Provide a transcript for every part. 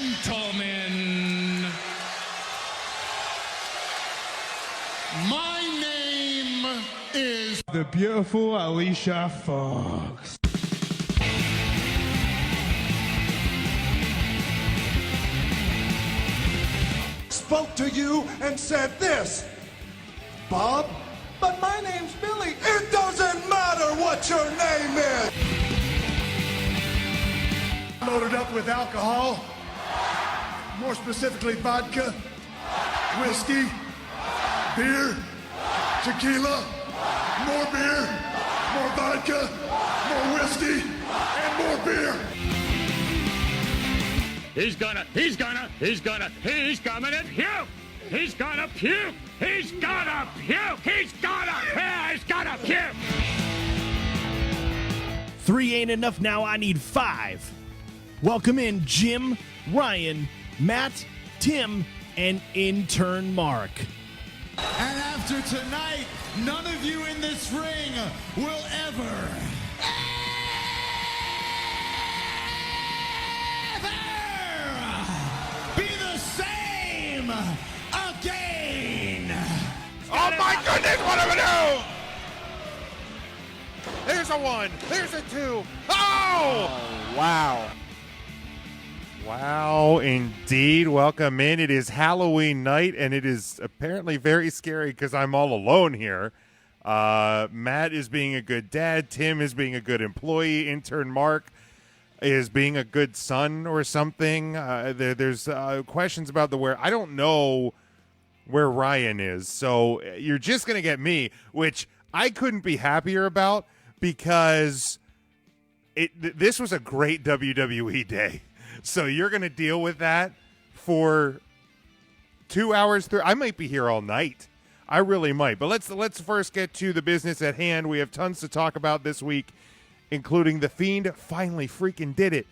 gentlemen, my name is the beautiful Alicia Fox. Spoke to you and said this, Bob, but my name's Billy. It doesn't matter what your name is. Loaded up with alcohol, more specifically vodka, whiskey, beer, tequila, more beer, more vodka, more whiskey, and more beer. He's gonna puke! He's gonna puke! Puke! 3 ain't enough now, I need 5. Welcome in Jim, Ryan, Matt, Tim, and intern Mark. And after tonight, none of you in this ring will ever be the same again. Oh my goodness, what do we do? There's a 1, there's a 2. Oh! Wow. Wow, indeed. Welcome in. It is Halloween night, and it is apparently very scary because I'm all alone here. Matt is being a good dad. Tim is being a good employee. Intern Mark is being a good son or something. There's questions about where. I don't know where Ryan is, so you're just going to get me, which I couldn't be happier about because this was a great WWE day. So you're going to deal with that for 2 hours. I might be here all night. I really might. But let's first get to the business at hand. We have tons to talk about this week, including The Fiend finally freaking did it.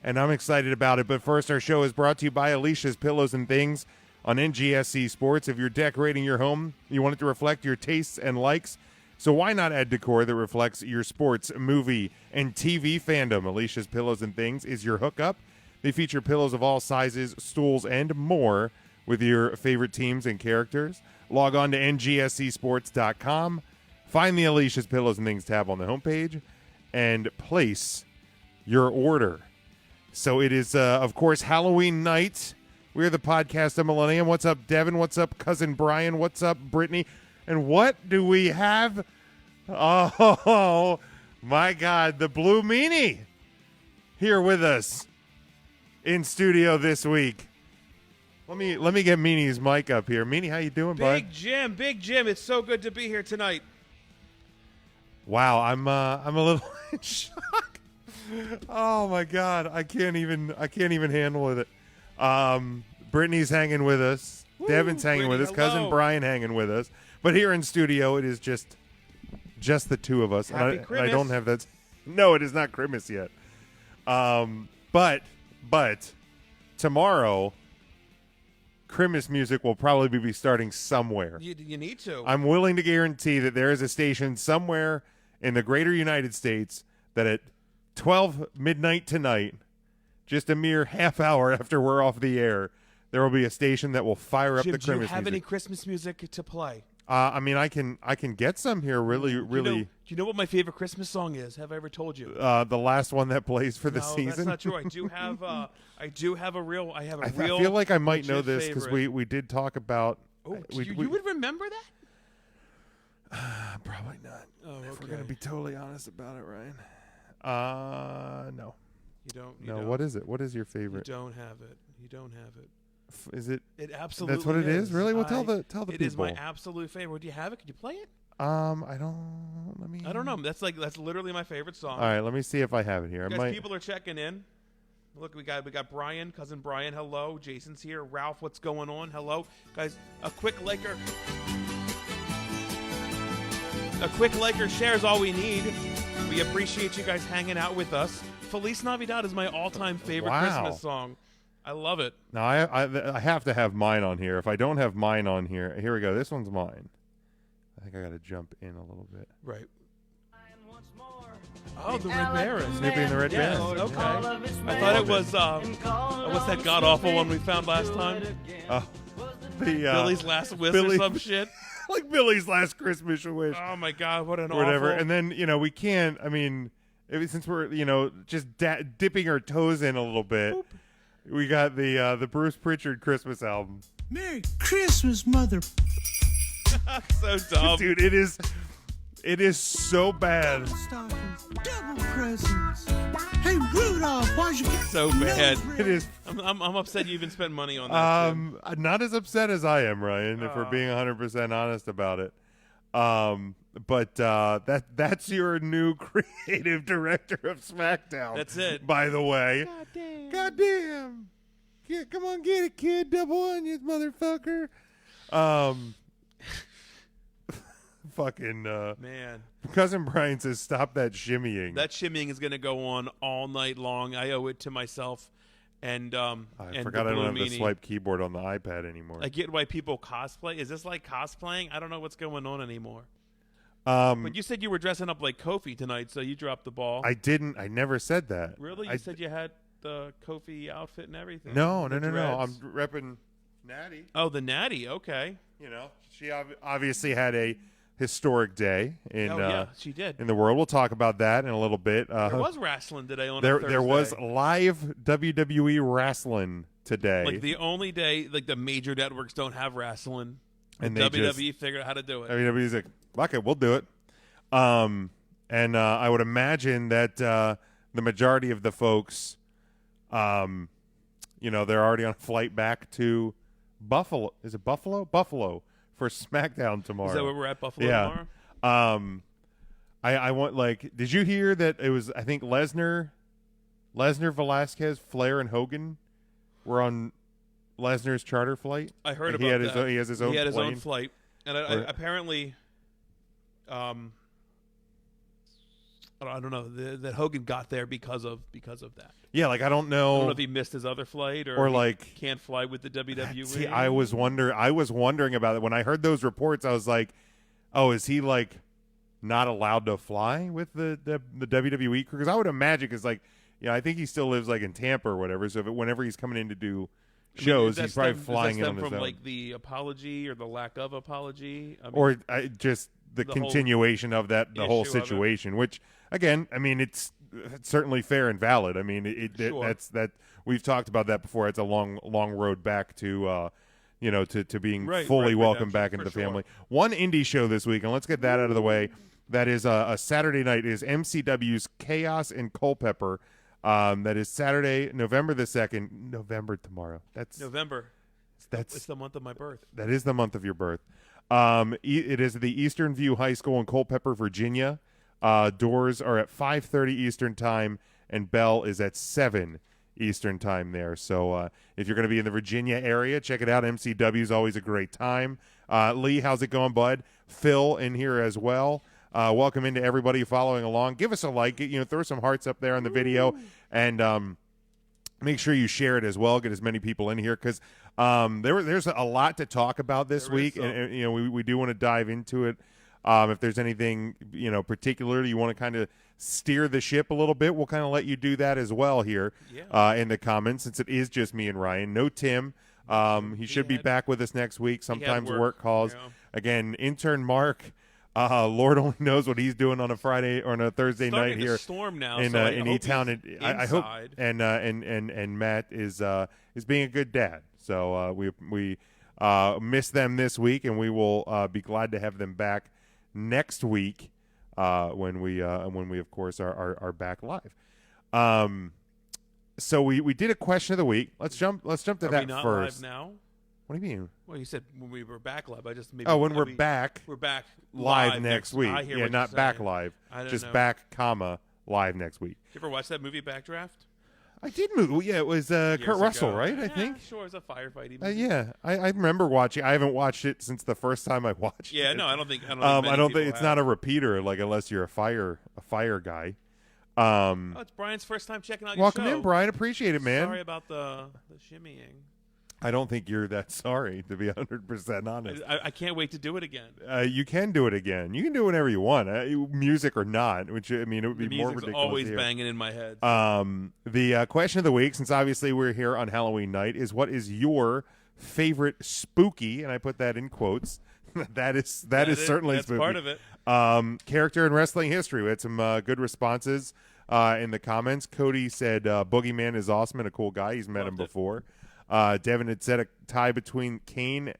And I'm excited about it. But first, our show is brought to you by Alicia's Pillows and Things on NGSC Sports. If you're decorating your home, you want it to reflect your tastes and likes. So why not add decor that reflects your sports, movie, and TV fandom? Alicia's Pillows and Things is your hookup. They feature pillows of all sizes, stools, and more with your favorite teams and characters. Log on to ngscsports.com. Find the Alicia's Pillows and Things tab on the homepage and place your order. So it is, of course, Halloween night. We're the podcast of Millennium. What's up, Devin? What's up, cousin Brian? What's up, Brittany? And what do we have? Oh, my God, the Blue Meanie here with us in studio this week. Let me get Meanie's mic up here. Meanie, how you doing, bud? Big Jim. It's so good to be here tonight. Wow, I'm a little in shock. Oh my God, I can't even handle it. Brittany's hanging with us. Woo, Devin's hanging with us. Brittany, Cousin hello. Brian hanging with us. But here in studio, it is just the two of us. Happy And I don't Christmas. have that. No, it is not Christmas yet. But tomorrow, Christmas music will probably be starting somewhere. You need to. I'm willing to guarantee that there is a station somewhere in the greater United States that at 12 midnight tonight, just a mere half hour after we're off the air, there will be a station that will fire up Jim, the do you Christmas have music. any Christmas music to play? I mean, I can get some here. Really. Do you know what my favorite Christmas song is? Have I ever told you? The last one that plays for the No, season. that's not true. I do have. I feel like I might know this because favorite. we did talk about. Oh, we you would remember that? Probably not. Oh, okay. If we're gonna be totally honest about it, Ryan. No. You don't. No. What is it? What is your favorite? You don't have it. You don't have it. Is it? It absolutely. That's what it is. Really? Well, tell the It people. is my absolute favorite. Do you have it? Could you play it? I don't. Let me. I don't know. That's literally my favorite song. All right. Let me see if I have it here. Guys, people are checking in. Look, we got Brian, cousin Brian. Hello, Jason's here. Ralph, what's going on? Hello, guys. A quick liker share is all we need. We appreciate you guys hanging out with us. Feliz Navidad is my all-time favorite Christmas song. I love it. Now I have to have mine on here. If I don't have mine on here, here we go. This one's mine. I think I got to jump in a little bit. Right. Oh, the Red Baron. Snoopy and the Red Yes, Baron. okay. I thought it was, what's that god-awful one we found last time? Billy's Last Wish or some shit? Like Billy's Last Christmas Wish. Oh, my God, what an whatever. awful... And then, we can't, since we're, just dipping our toes in a little bit, we got the Bruce Pritchard Christmas album. Merry Christmas, mother. So dumb. Dude, it is so bad. Stockings, double presents. Hey, Rudolph, why'd you get So bad. It is. I'm upset you even spent money on that. Tim. Not as upset as I am, Ryan, if we're being 100% honest about it. But that's your new creative director of SmackDown. That's it. By the way. God damn. Yeah, come on, get it, kid. Double onions, motherfucker. Fucking Man. Cousin Brian says stop that shimmying. That shimmying is going to go on all night long. I owe it to myself. And I and forgot the I don't have Blue the Meanie. swipe keyboard on the iPad anymore. I get why people cosplay. Is this like cosplaying? I don't know what's going on anymore. But you said you were dressing up like Kofi tonight, so you dropped the ball. I didn't. I never said that. Really? You said you had the Kofi outfit and everything. No. The I'm dreads. repping Natty. Oh, the Natty. Okay. She obviously had a historic day in yeah, she did. in the world. We'll talk about that in a little bit. There was wrestling today on a there Thursday. was live WWE wrestling today. Like the only day like the major networks don't have wrestling. And the they WWE figured out how to do it. WWE's like, fuck it, we'll do it. And I would imagine that the majority of the folks, they're already on a flight back to Buffalo. Is it Buffalo? Buffalo for SmackDown tomorrow. Is that where we're at, Buffalo tomorrow? I want did you hear that it was, I think Lesnar, Velasquez, Flair, and Hogan were on Lesnar's charter flight? I heard he about had that. He has his own He had his plane. own flight. And apparently, I don't know, that Hogan got there because of that. Yeah, I don't know. I don't know if he missed his other flight or he can't fly with the WWE. See, I was wondering about it when I heard those reports. I was like, "Oh, is he not allowed to fly with the WWE crew?" Because I would imagine, because I think he still lives in Tampa or whatever. So whenever he's coming in to do shows, he's probably flying in on his from own. The apology or the lack of apology, just the continuation of that, the whole situation. Which again, it's certainly fair and valid. Sure. That we've talked about that before. It's a long road back to to being fully welcomed back into the family. One indie show this week, and let's get that out of the way. That is a Saturday night, is MCW's Chaos and Culpepper. That is Saturday, November the 2nd. November tomorrow. That's November. That's it's the month of my birth. That is the month of your birth. It is the Eastern View High School in Culpeper, Virginia. Doors are at 5:30 Eastern time, and bell is at 7 Eastern time there. So if you're going to be in the Virginia area, check it out. MCW is always a great time. Lee, how's it going, bud? Phil in here as well. Welcome into everybody following along. Give us a like. Throw some hearts up there on the video, and make sure you share it as well. Get as many people in here, because there's a lot to talk about this week, and we do want to dive into it. If there's anything particular you want to kind of steer the ship a little bit, we'll kind of let you do that as well here in the comments, since it is just me and Ryan. No Tim. He should be back with us next week. Sometimes work calls. Again, intern Mark. Lord only knows what he's doing on a Friday or on a Thursday night here storm now, in E-Town. I hope and Matt is being a good dad. So we miss them this week, and we will be glad to have them back next week when we of course are back live. So we did a question of the week. Let's jump to that we not first. Live now? What do you mean? Well, you said when we were back live. I just when we're back. We're back live next week. I hear yeah, what not you're back saying. live. I don't just know. back, live next week. Did you ever watch that movie Backdraft? I did move. Yeah, it was Kurt Russell, ago. right? I think. Sure, it's a firefighting movie. Yeah, I remember watching. I haven't watched it since the first time I watched it. Yeah, no, I don't think. I don't think it's not a repeater. Unless you're a fire guy. Oh, it's Brian's first time checking out your show. Welcome in, Brian. Appreciate it, man. Sorry about the shimmying. I don't think you're that sorry, to be 100% honest. I can't wait to do it again. You can do it again. You can do whatever you want, music or not. Which I mean, it would be The more music's ridiculous. always here. banging in my head. The question of the week, since obviously we're here on Halloween night, is what is your favorite spooky? And I put that in quotes. that is certainly that's spooky. part of it. Character in wrestling history. We had some good responses in the comments. Cody said Boogeyman is awesome and a cool guy. He's met him before. Devin had said a tie between Kane,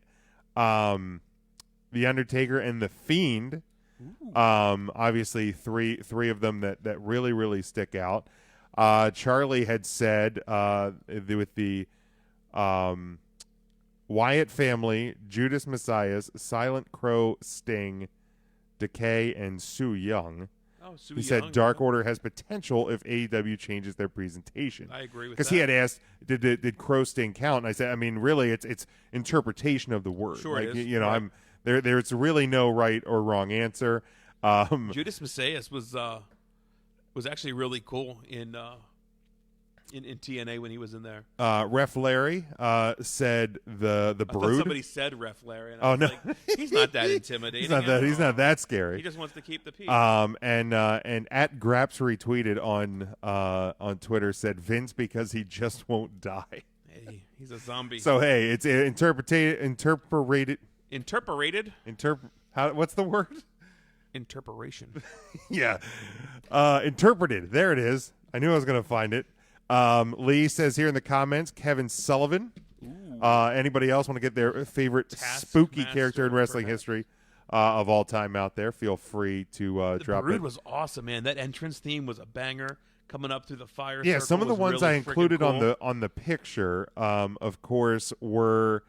The Undertaker, and The Fiend. Obviously, three of them that really, really stick out. Charlie had said with the Wyatt family, Judas Messiahs, Silent Crow, Sting, Decay, and Su Yung. Oh, Su He Yung, said Dark Order has potential if AEW changes their presentation. I agree with that. Because he had asked, did Crow Sting count? And I said, I mean, really, it's interpretation of the word. Sure like, it is. You know, Right. there's really no right or wrong answer. Judas Messias was actually really cool in TNA when he was in there. Ref Larry said the I thought Brood. somebody said Ref Larry. And I Oh, was no. like, he's not that intimidating. He's not that scary. He just wants to keep the peace. And at Graps retweeted on Twitter said Vince because he just won't die. Hey, he's a zombie. So hey, it's interpreted. Interpolated? What's the word? Interpretation. Yeah. Interpreted. There it is. I knew I was going to find it. Lee says here in the comments, Kevin Sullivan. Anybody else want to get their favorite spooky character in wrestling history of all time out there? Feel free to drop it. The Brood was awesome, man. That entrance theme was a banger. Coming up through the fire. Yeah, circle some of the was ones really I included cool. on the picture, of course, were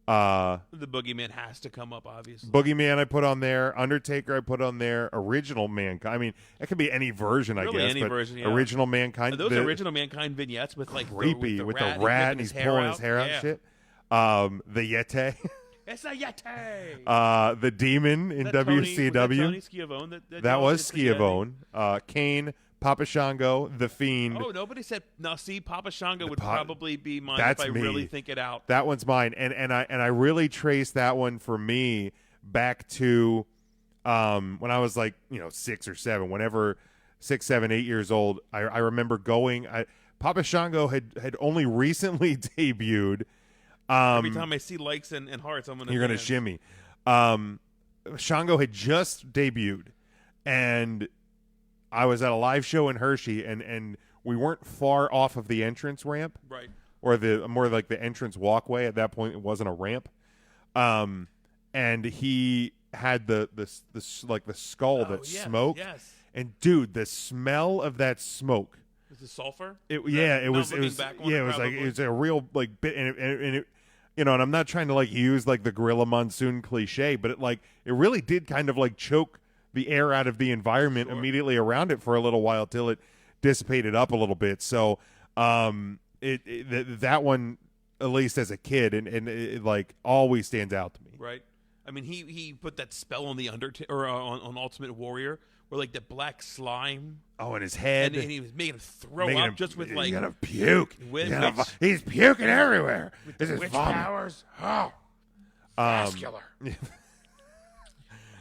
The Boogeyman has to come up, obviously. Boogeyman I put on there, Undertaker I put on there, Original Mankind. I mean, it could be any version, Really I guess. any but version, yeah. Original Mankind. Those Original Mankind vignettes with like creepy with the rat and he's pulling his hair out and shit. The Yeti. It's a Yeti. The Demon in WCW. Tony Schiavone That was did the Yeti? Schiavone. Kane, Papa Shango, The Fiend. Oh, nobody said. Now, see, Papa Shango would probably be mine That's if I me. really think it out. That one's mine, and I really trace that one for me back to when I was like 6 or 7. Whenever 6, 7, 8 years old, I remember going. Papa Shango had only recently debuted. Every time I see likes and hearts, I'm gonna. You're gonna dance. shimmy. Shango had just debuted, and I was at a live show in Hershey, and we weren't far off of the entrance ramp, Right. or the more like the entrance walkway. At that point, it wasn't a ramp. And he had the skull that smoked. Yes. And dude, the smell of that smoke. Is it sulfur? It was a real like bit, and it and I'm not trying to like use like the Gorilla Monsoon cliche, but it really did kind of like choke the air out of the environment immediately around it for a little while till it dissipated up a little bit. So that one, at least as a kid, and it like always stands out to me. Right. I mean, he put that spell on the Undertaker or on Ultimate Warrior, where like the black slime. Oh, in his head, and he was making him throw up just with like he's gonna puke. With He's puking everywhere. With This the is witch vomit. powers. Oh, vascular.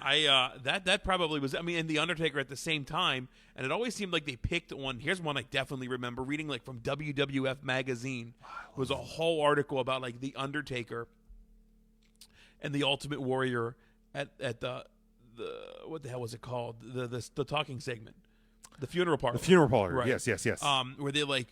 That probably was. I mean, and the Undertaker at the same time, and it always seemed like they picked one. Here's one I definitely remember reading, like from WWF magazine. It was a whole article about like the Undertaker and the Ultimate Warrior at the what the hell was it called? The talking segment, the funeral parlor. The funeral parlor. Right. Yes. Where they like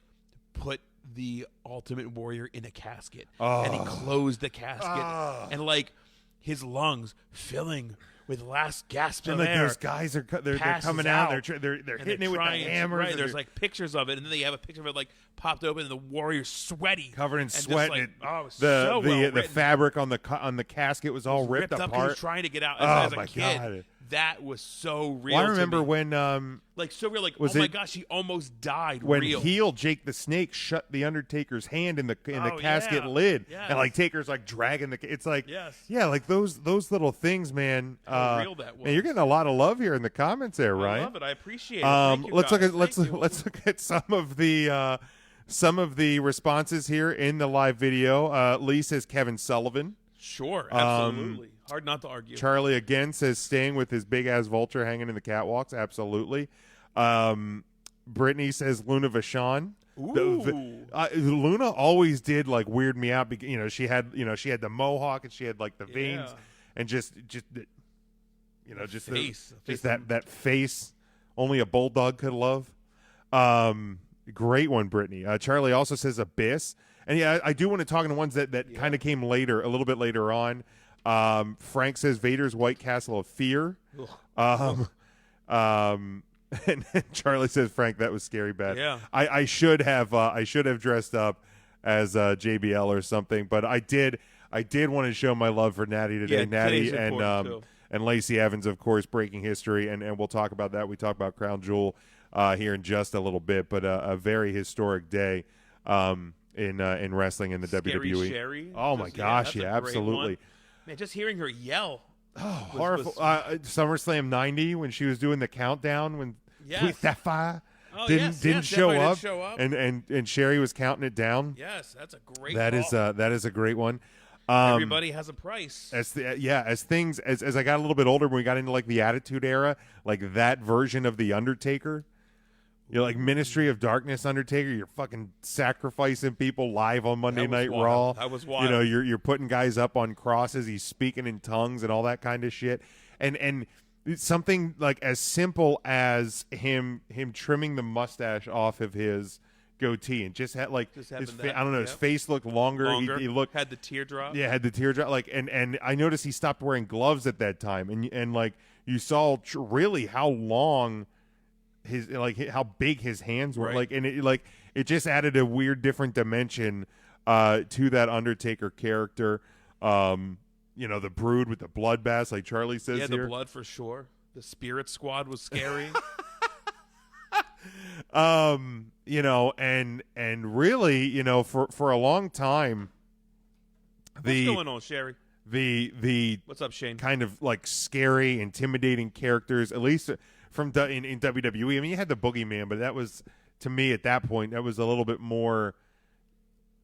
put the Ultimate Warrior in a casket, Oh. and he closed the casket, and like his lungs filling with last gasps And of like air. those guys they're passes coming out. out. They're And hitting it with the trying to- hammers. Right, and there's they're like pictures of it, and then they have a picture of it like popped open, and the warrior's sweaty, covered in and just, sweat. like, and oh, it was the so well the written. fabric on the casket was all ripped up. He apart. was trying to get out. Oh, As a my kid, God. that was so real. Well, I to remember me. when like so real. Like, was oh my it- gosh, he almost died. when real. heel Jake the Snake shut the Undertaker's hand in the Oh, casket yeah. lid, Yes. and like Taker's like dragging it's like Yes. yeah, like those little things, man. How real that Man, you're was. getting a lot of love here in the comments there, I Ryan. love it. I appreciate it. Thank you, Let's guys. look at Thank you. let's look at some of the some of the responses here in the live video. Lee says Kevin Sullivan. Sure, absolutely. Hard not to argue. Charlie again says staying with his big ass vulture hanging in the catwalks. Absolutely. Brittany says Luna Vachon. Luna always did like weird me out because she had the mohawk and she had like the veins and just that face only a bulldog could love. Great one, Brittany. Charlie also says Abyss. And yeah, I do want to talk on the ones that kind of came later, a little bit later on. Frank says Vader's White Castle of Fear. And Charlie says, Frank, that was scary bad. Yeah. I should have dressed up as JBL or something, but I did want to show my love for Natty today. Yeah, Natty and Lacey Evans, of course, breaking history, and we'll talk about that. We talk about Crown Jewel here in just a little bit, but a very historic day in wrestling in the Scary WWE. Sherry. Oh my gosh, that's a great absolutely. one. Man, just hearing her yell. Oh, horrible. SummerSlam 90 when she was doing the countdown when Tweet that fire didn't show up, and Sherry was counting it down. Yes, that's a great that call. That is a great one. Everybody has a price. As I got a little bit older, when we got into like the Attitude Era, like that version of the Undertaker, like Ministry of Darkness Undertaker, you're fucking sacrificing people live on Monday Night Raw. That was wild. You're putting guys up on crosses. He's speaking in tongues and all that kind of shit. And something like as simple as him trimming the mustache off of his goatee and just had like his face looked longer. He looked had the teardrop. Yeah, had the teardrop. Like and I noticed he stopped wearing gloves at that time, and like you saw really how long how big his hands were. Right. Like and it just added a weird different dimension to that Undertaker character. The Brood with the bloodbaths, like Charlie says here. Yeah, the blood for sure. The Spirit Squad was scary. And really, for a long time, what's going on, Sherry? The what's up, Shane? Kind of like scary, intimidating characters, at least from in WWE. I mean, you had the Boogeyman, but that was, to me at that point, that was a little bit more.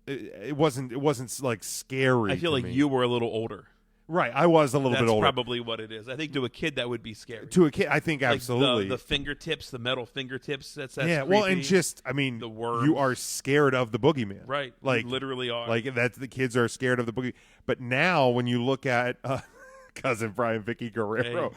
It wasn't like scary. I feel like you were a little older. Right, I was a little bit older. That's probably what it is. I think to a kid that would be scary. To a kid, I think like absolutely. The fingertips, the metal fingertips. That's yeah. creepy. Well, and just the worms. You are scared of the Boogeyman, right? Like you literally are. Like that's the kids are scared of the Boogie. But now, when you look at cousin Brian, Vicky Guerrero,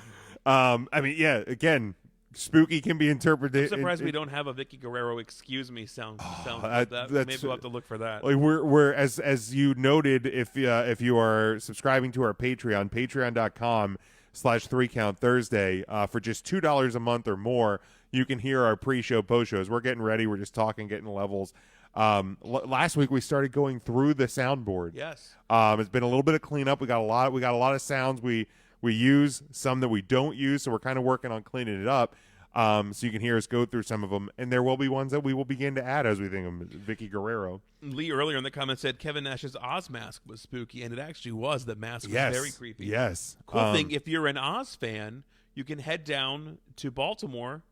again. Spooky can be interpreted. I'm surprised we don't have a Vicky Guerrero "excuse me" sound. Maybe we'll have to look for that. Like we're as you noted, if you are subscribing to our Patreon, patreon.com/3Count Thursday, for just $2 a month or more, you can hear our pre-show, post-shows. We're getting ready. We're just talking, getting levels. Last week we started going through the soundboard. Yes. It's been a little bit of cleanup. We got a lot of sounds we use, some that we don't use, so we're kind of working on cleaning it up. So you can hear us go through some of them, and there will be ones that we will begin to add as we think of Vicky Guerrero. Lee earlier in the comments said Kevin Nash's Oz mask was spooky, and it actually was. The mask was very creepy. Yes. Cool thing, if you're an Oz fan, you can head down to Baltimore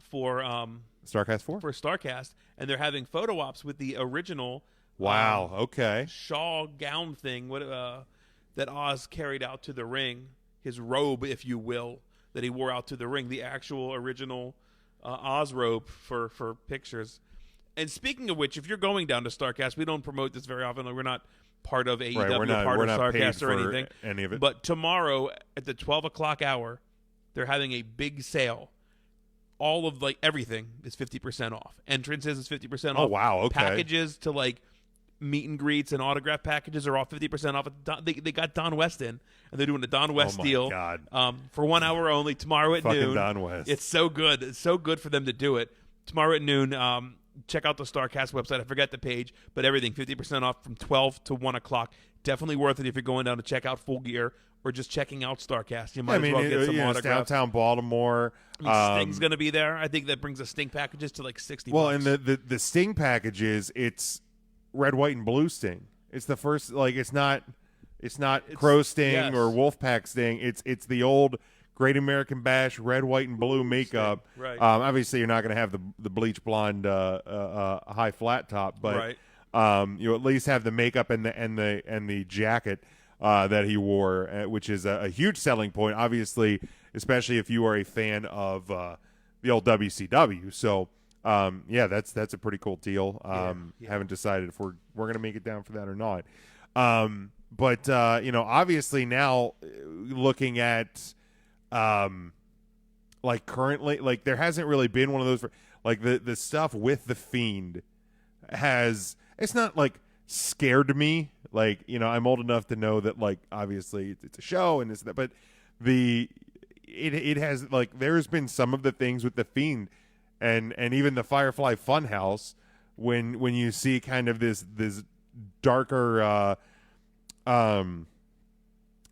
for Starcast 4? For Starcast, and they're having photo ops with the original okay. shawl gown thing that Oz carried out to the ring, his robe, if you will, that he wore out to the ring, the actual original Oz robe for pictures. And speaking of which, if you're going down to Starcast, we don't promote this very often. We're not part of AEW, right, we're not Starcast paid or anything. Any of it. But tomorrow at the 12 o'clock hour, they're having a big sale. All of everything is 50% off. Entrances is 50% off. Oh, wow, okay. Packages to meet and greets and autograph packages are all 50% off. They got Don West in, and they're doing a Don West deal. God. For 1 hour only tomorrow at Fucking noon. Don West. It's so good. It's so good for them to do it. Tomorrow at noon, check out the Starcast website. I forget the page, but everything 50% off from 12 to 1 o'clock. Definitely worth it if you're going down to check out Full Gear or just checking out Starcast. You might as well get some autographs. Downtown Baltimore. Sting's going to be there. I think that brings the Sting packages to $60. Well, and the Sting packages, it's red, white, and blue Sting. It's the first, it's not Crow Sting or Wolfpack Sting. It's the old Great American Bash, red, white, and blue makeup. Right. Obviously, you're not going to have the bleach blonde high flat top, but you at least have the makeup and the jacket that he wore, which is a huge selling point. Obviously, especially if you are a fan of the old WCW. So, that's a pretty cool deal. Haven't decided if we're going to make it down for that or not. But obviously now looking at like currently, like there hasn't really been one of those like the stuff with the Fiend it's not like scared me. Like, I'm old enough to know that, like, obviously it's a show and this and that, but it has, like, there's been some of the things with the Fiend and even the Firefly Funhouse when you see kind of this darker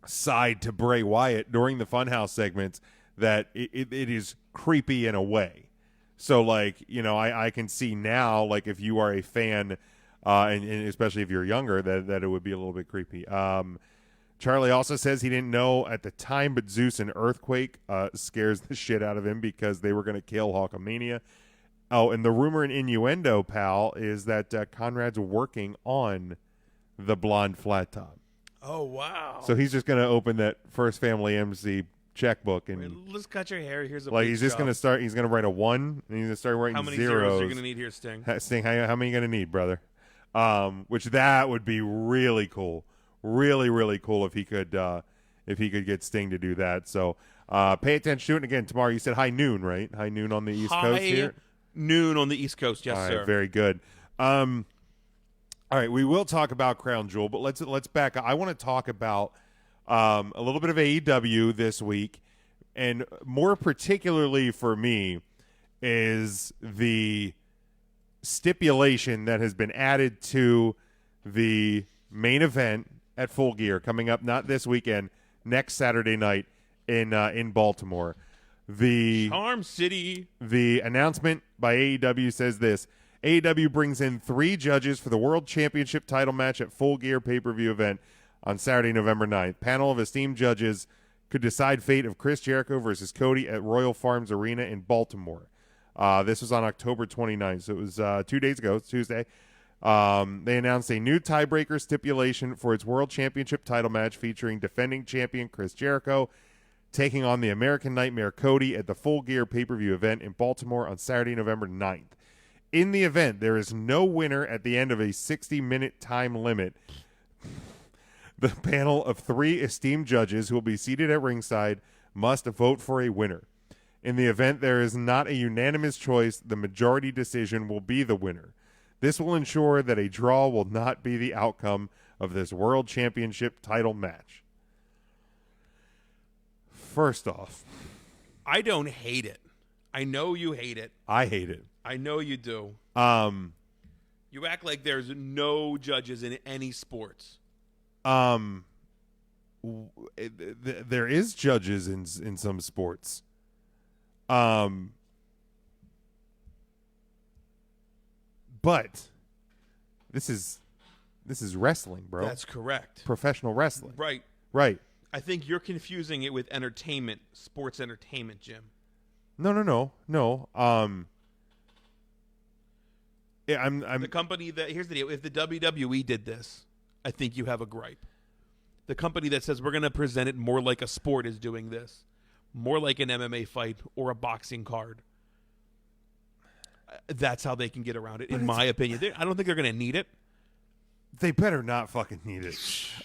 side to Bray Wyatt during the Funhouse segments, that it is creepy in a way. So, like, I can see now, like, if you are a fan, and especially if you're younger, that it would be a little bit creepy. Charlie also says he didn't know at the time, but Zeus and Earthquake scares the shit out of him because they were going to kill Hulkamania. Oh, and the rumor and innuendo, pal, is that Conrad's working on the blonde flat top. Oh, wow. So he's just going to open that First Family MC checkbook and let's cut your hair. Here's a like he's just job. going to start. He's going to write a 1 and he's going to start writing How many zeros. are you going to need here, Sting? Sting, how many are you going to need, brother? Which that would be really cool. Really, really cool if he could get Sting to do that. So pay attention to it. And again, tomorrow you said high noon, right? High noon on the East Coast here? Noon on the East Coast, yes, All right, sir. very good. All right, we will talk about Crown Jewel, but let's back up. I want to talk about a little bit of AEW this week, and more particularly for me is the stipulation that has been added to the main event at Full Gear coming up not this weekend, next Saturday night in Baltimore. The Charm City. The announcement by AEW says this: AEW brings in 3 judges for the World Championship title match at Full Gear pay-per-view event on Saturday, November 9th. Panel of esteemed judges could decide fate of Chris Jericho versus Cody at Royal Farms Arena in Baltimore. This was on October 29th, so it was 2 days ago. It's Tuesday. They announced a new tiebreaker stipulation for its World Championship title match featuring defending champion Chris Jericho taking on the American Nightmare Cody at the Full Gear pay-per-view event in Baltimore on Saturday, November 9th. In the event, there is no winner at the end of a 60-minute time limit. The panel of 3 esteemed judges who will be seated at ringside must vote for a winner. In the event there is not a unanimous choice, the majority decision will be the winner. This will ensure that a draw will not be the outcome of this World Championship title match. First off, I don't hate it. I know you hate it. I hate it. I know you do. You act like there's no judges in any sports. There is judges in some sports. But this is wrestling, bro. That's correct. Professional wrestling. Right. Right. I think you're confusing it with entertainment, sports entertainment, Jim. No. Yeah, I'm the company that, here's the deal. If the WWE did this, I think you have a gripe. The company that says we're going to present it more like a sport is doing this, more like an MMA fight or a boxing card. That's how they can get around it, in my opinion. I don't think they're going to need it. They better not fucking need it.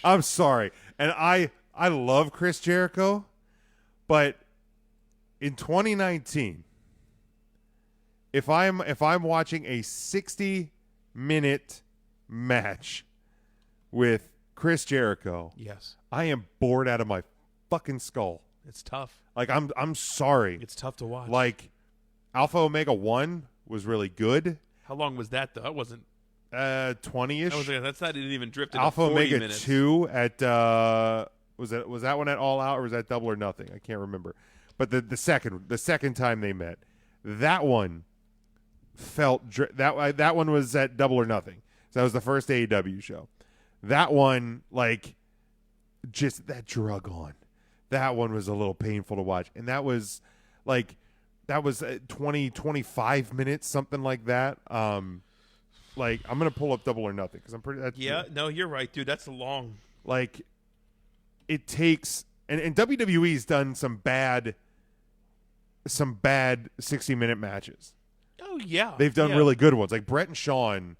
I'm sorry. And I love Chris Jericho, but in 2019, if I'm watching a 60-minute match with Chris Jericho, yes, I am bored out of my fucking skull. It's tough. Like, I'm sorry. It's tough to watch. Like, Alpha Omega 1 was really good. How long was that, though? It wasn't 20-ish. That's not even drifted. Alpha 40 Omega minutes. 2 at was that one at All Out, or was that Double or Nothing? I can't remember. But the second time they met, that one felt that one was at Double or Nothing. So that was the first AEW show. That one, like, just that drug on. That one was a little painful to watch. And that was 20, 25 minutes, something like that. Like, I'm going to pull up Double or Nothing because I'm pretty. No, you're right, dude. That's long. Like, it takes. And WWE's done some bad 60-minute matches. Oh, yeah. They've done really good ones. Like, Brett and Shawn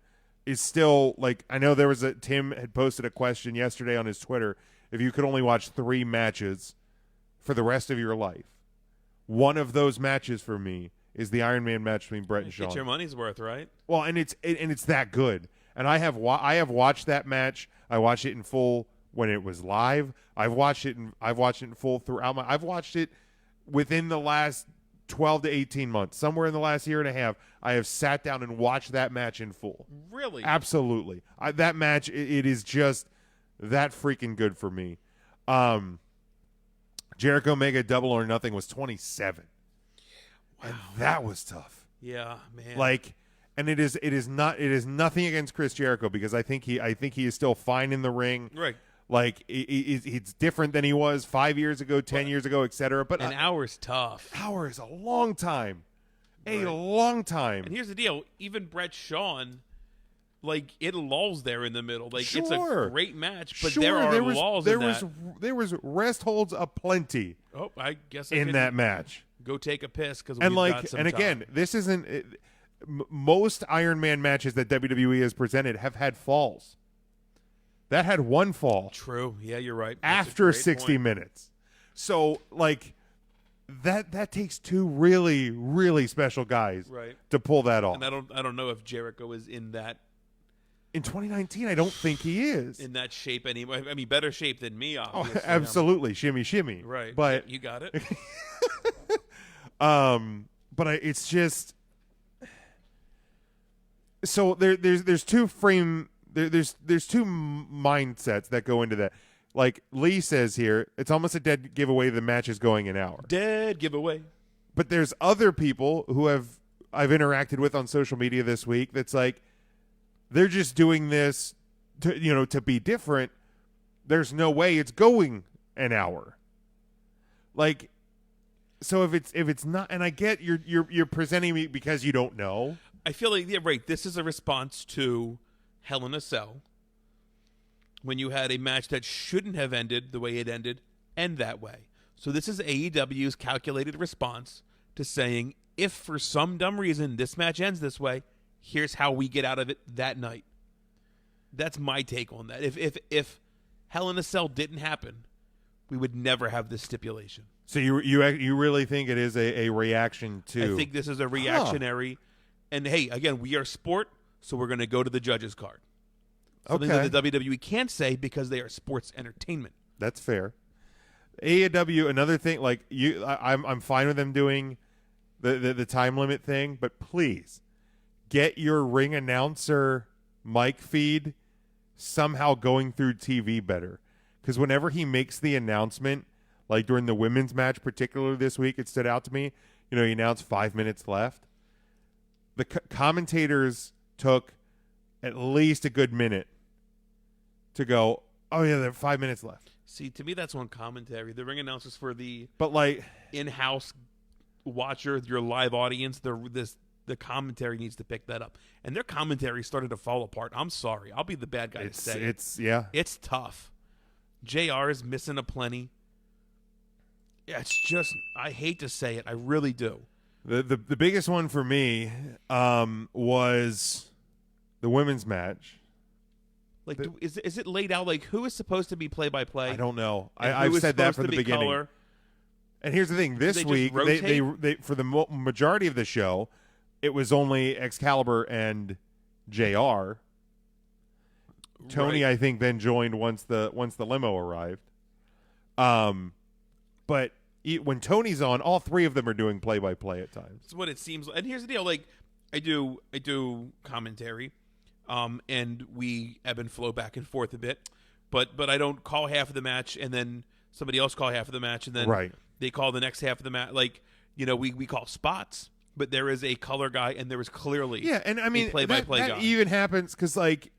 is still, like, I know Tim had posted a question yesterday on his Twitter. If you could only watch 3 matches for the rest of your life, one of those matches for me is the Iron Man match between Brett and Shawn. Get your money's worth, right? Well, and it's that good. And I have watched that match. I watched it in full when it was live. I've watched it in full throughout I've watched it within the last 12 to 18 months. Somewhere in the last year and a half, I have sat down and watched that match in full. Really? Absolutely. That match, it is just that freaking good for me. Jericho Mega Double or Nothing was 27. Wow. And that was tough. Yeah, man. Like, and it is nothing against Chris Jericho because I think he is still fine in the ring. Right. Like, it's different than he was 5 years ago, 10 years ago, etc. But an hour's tough. Hour is a long time. A long time. And here's the deal. Even Brett Shawn, like, it lulls there in the middle. Like, Sure. it's a great match, but Sure, there are was, lulls there in was, that. There was rest holds aplenty Oh, I guess I in could that match. Go take a piss because And we've got some time. again, this isn't most Iron Man matches that WWE has presented have had falls. That had one fall. True. Yeah, you're right. That's a After great 60 point. minutes. So, like, that takes 2 really, really special guys to pull that off. And I don't know if Jericho is in that in 2019, I don't think he is in that shape anymore. I mean, better shape than me, obviously. Absolutely, shimmy, shimmy. Right. But you got it. It's just so there's two mindsets that go into that. Like Lee says here, it's almost a dead giveaway the match is going an hour. Dead giveaway. But there's other people who I've interacted with on social media this week that's like they're just doing this to be different. There's no way it's going an hour. Like, so if it's not, and I get you're presenting me because you don't know. I feel like right. This is a response to Hell in a Cell when you had a match that shouldn't have ended the way it ended, end that way. So this is AEW's calculated response to saying, if for some dumb reason this match ends this way, here's how we get out of it that night. That's my take on that. If Hell in a Cell didn't happen, we would never have this stipulation. So you really think it is a reaction to? I think this is a reactionary. And hey, again, we are sport, so we're going to go to the judges' card. Something that the WWE can't say because they are sports entertainment. That's fair. AEW, another thing, like I'm fine with them doing the time limit thing, but please get your ring announcer mic feed somehow going through TV better. Because whenever he makes the announcement, like during the women's match, particularly this week, it stood out to me. He announced 5 minutes left. The commentators took at least a good minute to go, oh, yeah, there are 5 minutes left. See, to me, that's on commentary. The ring announcers for the in-house watcher, your live audience, the commentary needs to pick that up. And their commentary started to fall apart. I'm sorry. I'll be the bad guy to say it. It's tough. JR is missing a plenty. Yeah, it's just, I hate to say it. I really do. The biggest one for me was the women's match. Like, is it laid out? Like, who is supposed to be play-by-play? I don't know. I've said that from the beginning. Color? And here's the thing. This week, they for the majority of the show, it was only Excalibur and JR. Tony, I think, then joined once the limo arrived. But when Tony's on, all 3 of them are doing play-by-play at times. That's what it seems like. And here's the deal. Like, I do commentary, and we ebb and flow back and forth a bit. But I don't call half of the match, and then somebody else call half of the match, and then they call the next half of the match. Like, we call spots, but there is a color guy, and there is clearly and I mean, a play-by-play that guy. even happens because, like,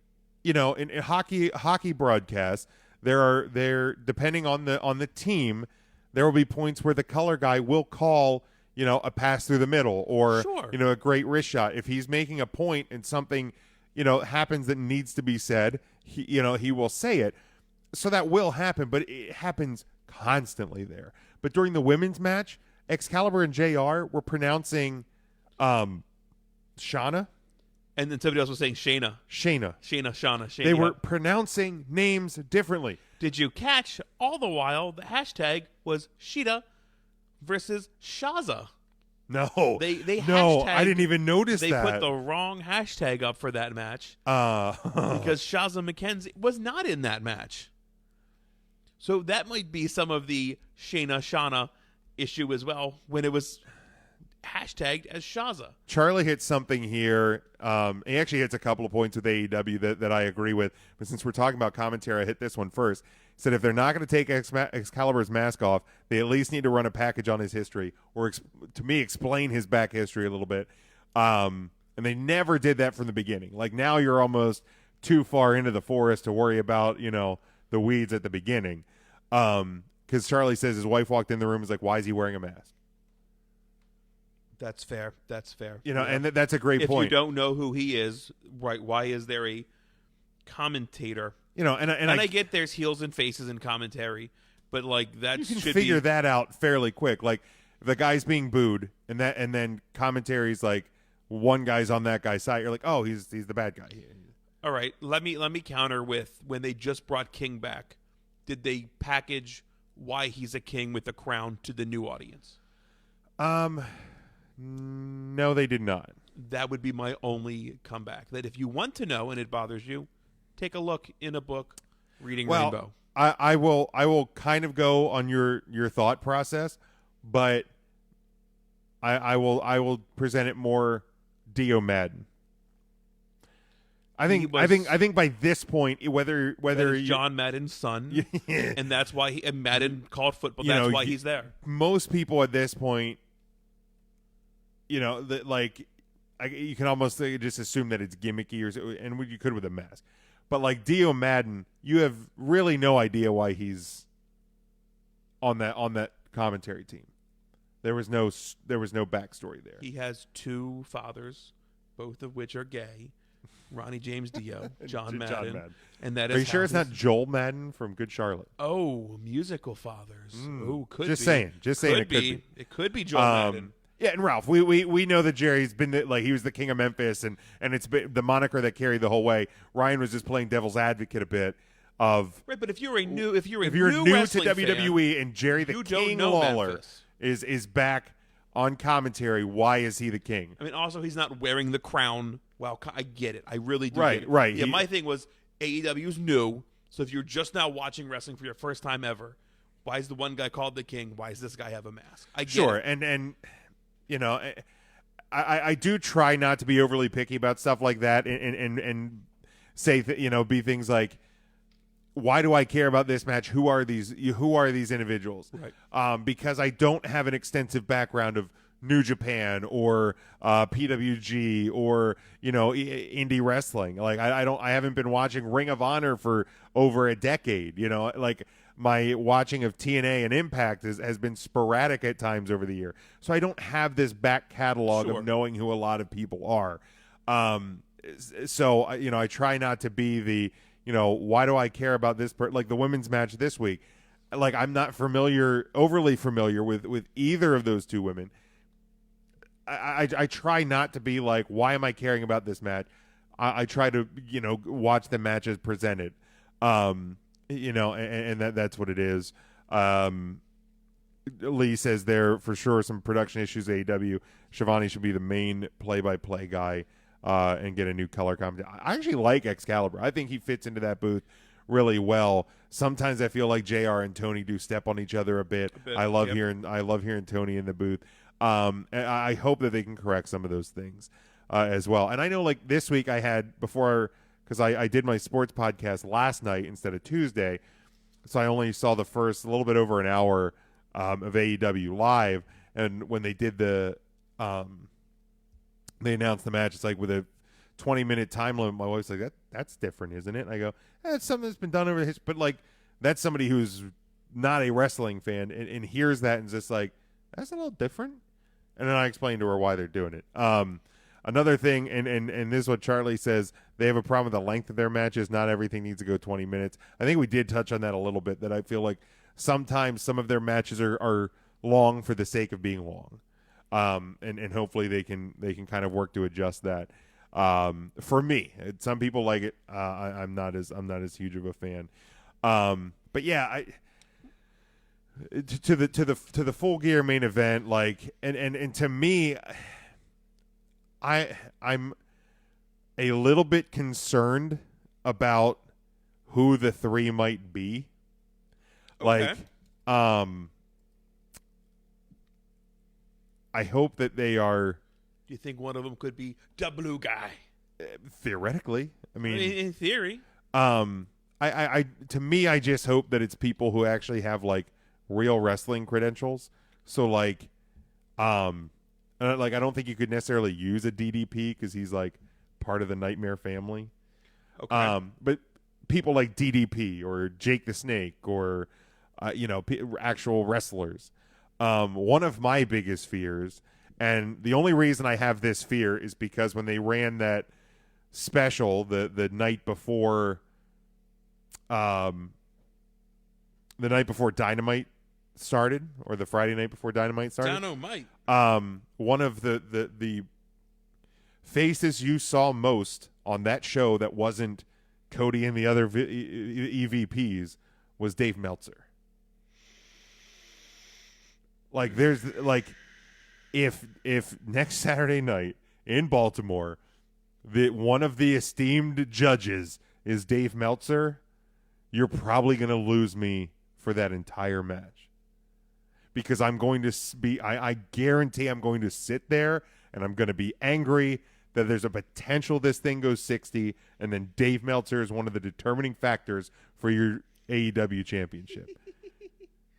in hockey broadcasts, they're depending on the team, there will be points where the color guy will call, a pass through the middle or, Sure. a great wrist shot. If he's making a point and something, happens that needs to be said, he will say it. So that will happen, but it happens constantly there. But during the women's match, Excalibur and JR were pronouncing Shauna. And then somebody else was saying Shayna. Shauna. They were pronouncing names differently. Did you catch all the while the hashtag was Sheeta versus Shaza? No. They no, hashtagged- I didn't even notice They that. put the wrong hashtag up for that match because Shaza McKenzie was not in that match. So that might be some of the Shauna issue as well when it was hashtagged as Shaza. Charlie hits something here. He actually hits a couple of points with AEW that I agree with. But since we're talking about commentary, I hit this one first. He said if they're not going to take Excalibur's mask off, they at least need to run a package on his history or, to me, explain his back history a little bit. And they never did that from the beginning. Like now you're almost too far into the forest to worry about, the weeds at the beginning. Because Charlie says his wife walked in the room and was like, why is he wearing a mask? That's fair. And that's a great point. If you don't know who he is, right? Why is there a commentator? And I get there's heels and faces in commentary, but like that you can should figure be, that out fairly quick. Like the guy's being booed, and then commentary's like one guy's on that guy's side. You're like, oh, he's the bad guy. All right, let me counter with when they just brought King back. Did they package why he's a king with a crown to the new audience? No, they did not. That would be my only comeback. That if you want to know and it bothers you, take a look in a book, Reading Rainbow. I will kind of go on your thought process, but I will present it more Dio Madden. I think by this point, whether John Madden's son, and that's why Madden called football. That's why he's there. Most people at this point, you can almost just assume that it's gimmicky, and you could with a mask. But like Dio Madden, you have really no idea why he's on that commentary team. There was no backstory there. He has two fathers, both of which are gay. Ronnie James Dio, John Madden. And that is. Are you sure it's not Joel Madden from Good Charlotte? Oh, musical fathers. Oh, could just be. saying. Just saying. It could be Joel Madden. Yeah, and Ralph, we know that Jerry's been he was the king of Memphis, and it's been the moniker that carried the whole way. Ryan was just playing devil's advocate a bit of right. But if you're new to WWE fan, and Jerry the you King don't know Lawler Memphis. is back on commentary, why is he the king? I mean, also he's not wearing the crown. Well, I get it. I really do. Right, get it. right. Yeah, my thing was AEW's new, so if you're just now watching wrestling for your first time ever, why is the one guy called the king? Why does this guy have a mask? I get sure, it. and I do try not to be overly picky about stuff like that, and say be things like, why do I care about this match? Who are these individuals? Right. Because I don't have an extensive background of New Japan or PWG or indie wrestling. Like I haven't been watching Ring of Honor for over a decade. Like my watching of TNA and Impact has been sporadic at times over the year. So I don't have this back catalog of knowing who a lot of people are. So I try not to be the why do I care about this like the women's match this week. Like I'm not overly familiar with either of those two women. I try not to be like, why am I caring about this match? I try to, watch the matches presented, and that's what it is. Lee says there for sure some production issues at AEW. Shivani should be the main play-by-play guy and get a new color commentary. I actually like Excalibur. I think he fits into that booth really well. Sometimes I feel like JR and Tony do step on each other a bit. I love hearing Tony in the booth. I hope that they can correct some of those things as well. And I know like this week I had because I did my sports podcast last night instead of Tuesday. So I only saw the first a little bit over an hour of AEW live. And when they did they announced the match, it's like with a 20-minute time limit. My wife's like, that's different, isn't it? And I go, that's something that's been done over the history. But like, that's somebody who's not a wrestling fan and hears that and is just like, that's a little different. And then I explain to her why they're doing it. Another thing, and this is what Charlie says, they have a problem with the length of their matches. Not everything needs to go 20 minutes. I think we did touch on that a little bit, that I feel like sometimes some of their matches are long for the sake of being long. And hopefully they can kind of work to adjust that. For me, some people like it. I'm not as huge of a fan. But yeah, to the Full Gear main event, like, and to me, I'm a little bit concerned about who the three might be. Okay. Like, I hope that they are. Do you think one of them could be the blue guy? Theoretically, I mean, in theory. I to me, I just hope that it's people who actually have like real wrestling credentials. So like, I don't think you could necessarily use a DDP because he's like part of the Nightmare family. Okay. But people like DDP or Jake the Snake or actual wrestlers. One of my biggest fears, and the only reason I have this fear is because when they ran that special the night before Dynamite started, or the Friday night before Dynamite started. Dynamite. One of the faces you saw most on that show that wasn't Cody and the other EVPs was Dave Meltzer. Like, there's like, if next Saturday night in Baltimore, one of the esteemed judges is Dave Meltzer, you're probably going to lose me for that entire match. Because I'm going to be, I guarantee I'm going to sit there and I'm going to be angry that there's a potential this thing goes 60, and then Dave Meltzer is one of the determining factors for your AEW championship.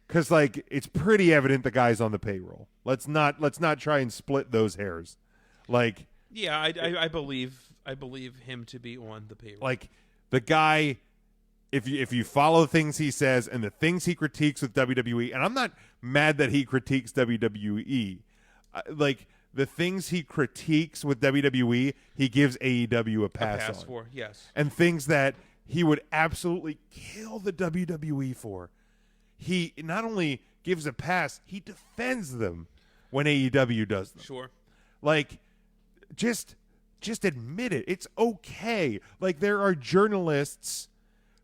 Because, like, it's pretty evident the guy's on the payroll. Let's not try and split those hairs. Like, yeah, I believe him to be on the payroll. Like, the guy, if you follow the things he says and the things he critiques with WWE, and I'm not mad that he critiques WWE, like, the things he critiques with WWE, he gives AEW a pass on. For, yes. And things that he would absolutely kill the WWE for, he not only gives a pass, he defends them when AEW does them. Sure. Like, just admit it. It's okay. Like, there are journalists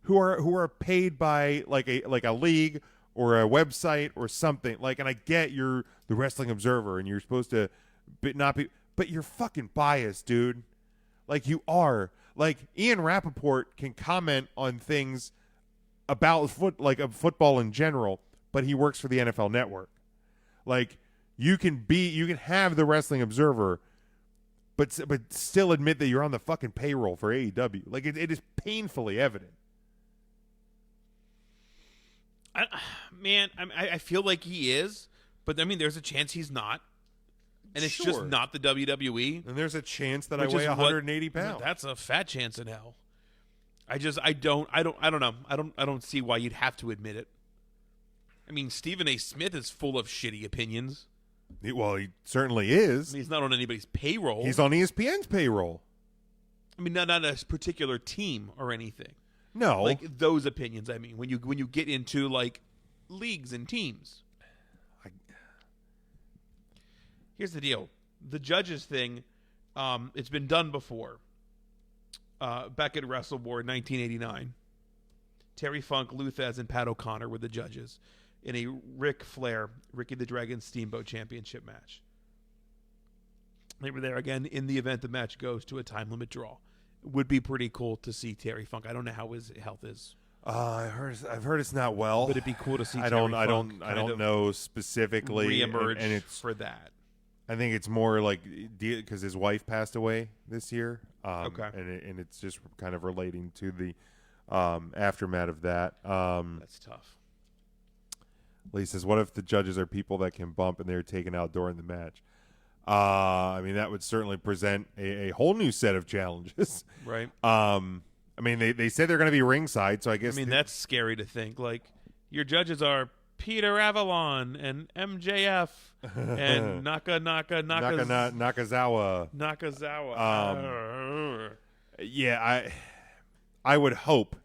who are paid by like a league or a website or something. Like, and I get you're the Wrestling Observer and you're supposed to but you're fucking biased, dude. Like, you are. Like, Ian Rappaport can comment on things about football in general, but he works for the NFL Network. Like, you can have the Wrestling Observer, but still admit that you're on the fucking payroll for AEW. Like, it is painfully evident. I feel like he is, but I mean, there's a chance he's not. And it's Sure. just not the WWE. And there's a chance that Which I weigh is 180 pounds. That's a fat chance in hell. I don't know. I don't see why you'd have to admit it. I mean, Stephen A. Smith is full of shitty opinions. Well, he certainly is. I mean, he's not on anybody's payroll. He's on ESPN's payroll. I mean, not a particular team or anything. No. Like, those opinions, I mean, when you get into, like, leagues and teams. Here's the deal. The judges thing, it's been done before. Back at Wrestle War in 1989. Terry Funk, Lou Thesz, and Pat O'Connor were the judges in a Ric Flair, Ricky the Dragon Steamboat Championship match. They were there again in the event the match goes to a time limit draw. It would be pretty cool to see Terry Funk. I don't know how his health is. I've heard it's not well. But it'd be cool to see. I don't know specifically. Reemerge and it's for that. I think it's more like because his wife passed away this year. Okay. And it's just kind of relating to the aftermath of that. That's tough. Lee says, "What if the judges are people that can bump and they're taken out during the match?" I mean, that would certainly present a whole new set of challenges. Right. I mean, they said they're going to be ringside, so I guess. I mean, that's scary to think. Like, Your judges are Peter Avalon and MJF and Nakazawa. Nakazawa. Yeah, I would hope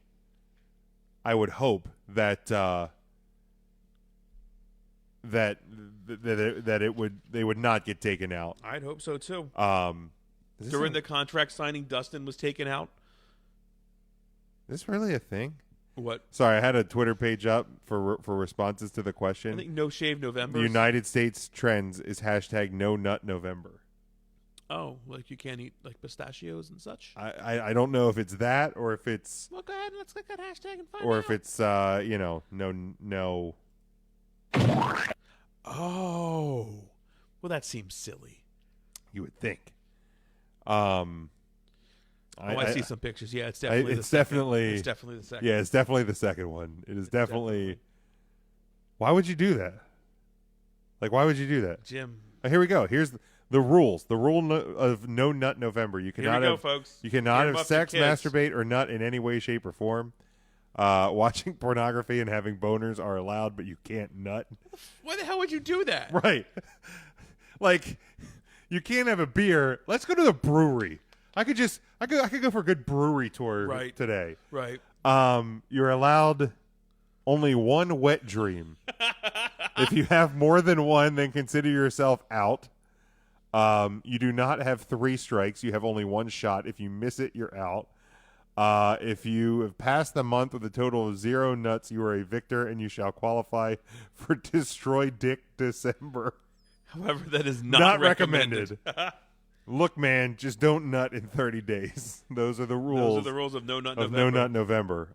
that that they would not get taken out. I'd hope so too. During the contract signing, Dustin was taken out. Is this really a thing? What? Sorry, I had a Twitter page up for responses to the question. I think No Shave November. The United States trends is hashtag No Nut November. Oh, like you can't eat like pistachios and such? I don't know if it's that or if it's Well, go ahead and let's click that hashtag and find out. or if it's no. Oh. Well, that seems silly. You would think. I see some pictures. Yeah, it's definitely it's definitely the second. Yeah, it's definitely the second one. It is definitely. Why would you do that? Like, why would you do that? Jim. Here we go. Here's the rules. The rule of No Nut November. You Here cannot we go, have folks. You cannot Hear 'em have up, sex, the kids. masturbate, or nut in any way, shape, or form. Watching pornography and having boners are allowed, but you can't nut. Why the hell would you do that? Right. Like, you can't have a beer. Let's go to the brewery. I could go for a good brewery tour today. Right. You're allowed only one wet dream. If you have more than one, then consider yourself out. You do not have 3 strikes. You have only 1 shot. If you miss it, you're out. If you have passed the month with a total of 0 nuts, you are a victor, and you shall qualify for Destroy Dick December. However, that is not recommended. Look, man, just don't nut in 30 days. Those are the rules. Those are the rules of No Nut of November. No Nut November.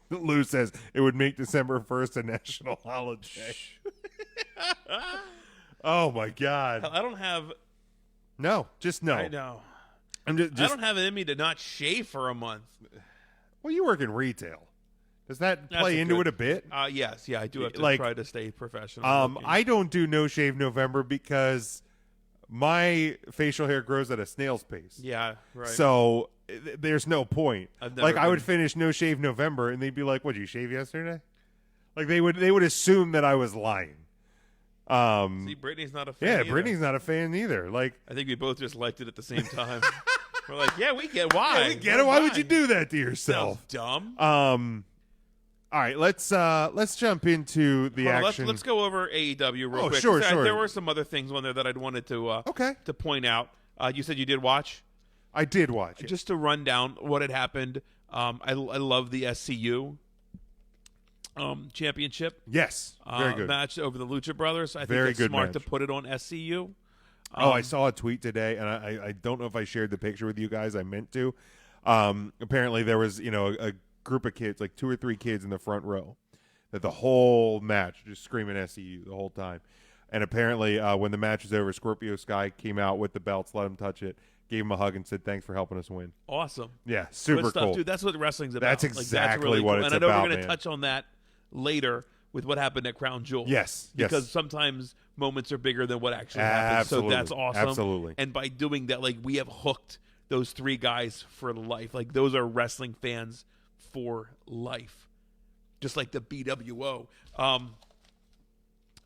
Lou says it would make December 1st a national holiday. Oh my God! I don't have. No, just no. I know. I'm just. I don't have it in me to not shave for a month. Well, you work in retail. Does that That's play into good. it a bit? Yes, yeah, I do have to Like, try to stay professional. I don't do No Shave November because my facial hair grows at a snail's pace. Yeah, right. So there's no point. I've I would finish No Shave November, and they'd be like, "What, did you shave yesterday?" Like they would assume that I was lying. See, Brittany's not a fan. Yeah, either. Brittany's not a fan either. Like, I think we both just liked it at the same time. We're like, yeah, we get why. yeah, we get it. Why would you do that to yourself? Dumb. All right, let's jump into the action. Let's go over AEW real quick. Sure. There were some other things on there that I'd wanted to to point out. You said you did watch. I did watch it. Just to run down what had happened. I love the SCU championship. Yes, very good match over the Lucha Brothers. I think Very it's good smart match. to put it on SCU. I saw a tweet today, and I don't know if I shared the picture with you guys. I meant to. Apparently, there was a group of kids, like 2 or 3 kids in the front row, that the whole match just screaming SCU the whole time. And apparently, when the match was over, Scorpio Sky came out with the belts, let him touch it, gave him a hug, and said, "Thanks for helping us win." Awesome. Yeah, super Good stuff, cool. dude. That's what wrestling's about. That's That's exactly really what cool. it's and I know about, we're going to man. touch on that later with what happened at Crown Jewel. Yes. Because sometimes moments are bigger than what actually happens. Absolutely. So that's awesome. Absolutely. And by doing that, like, we have hooked those 3 guys for life. Like, those are wrestling fans for life. Just like the BWO.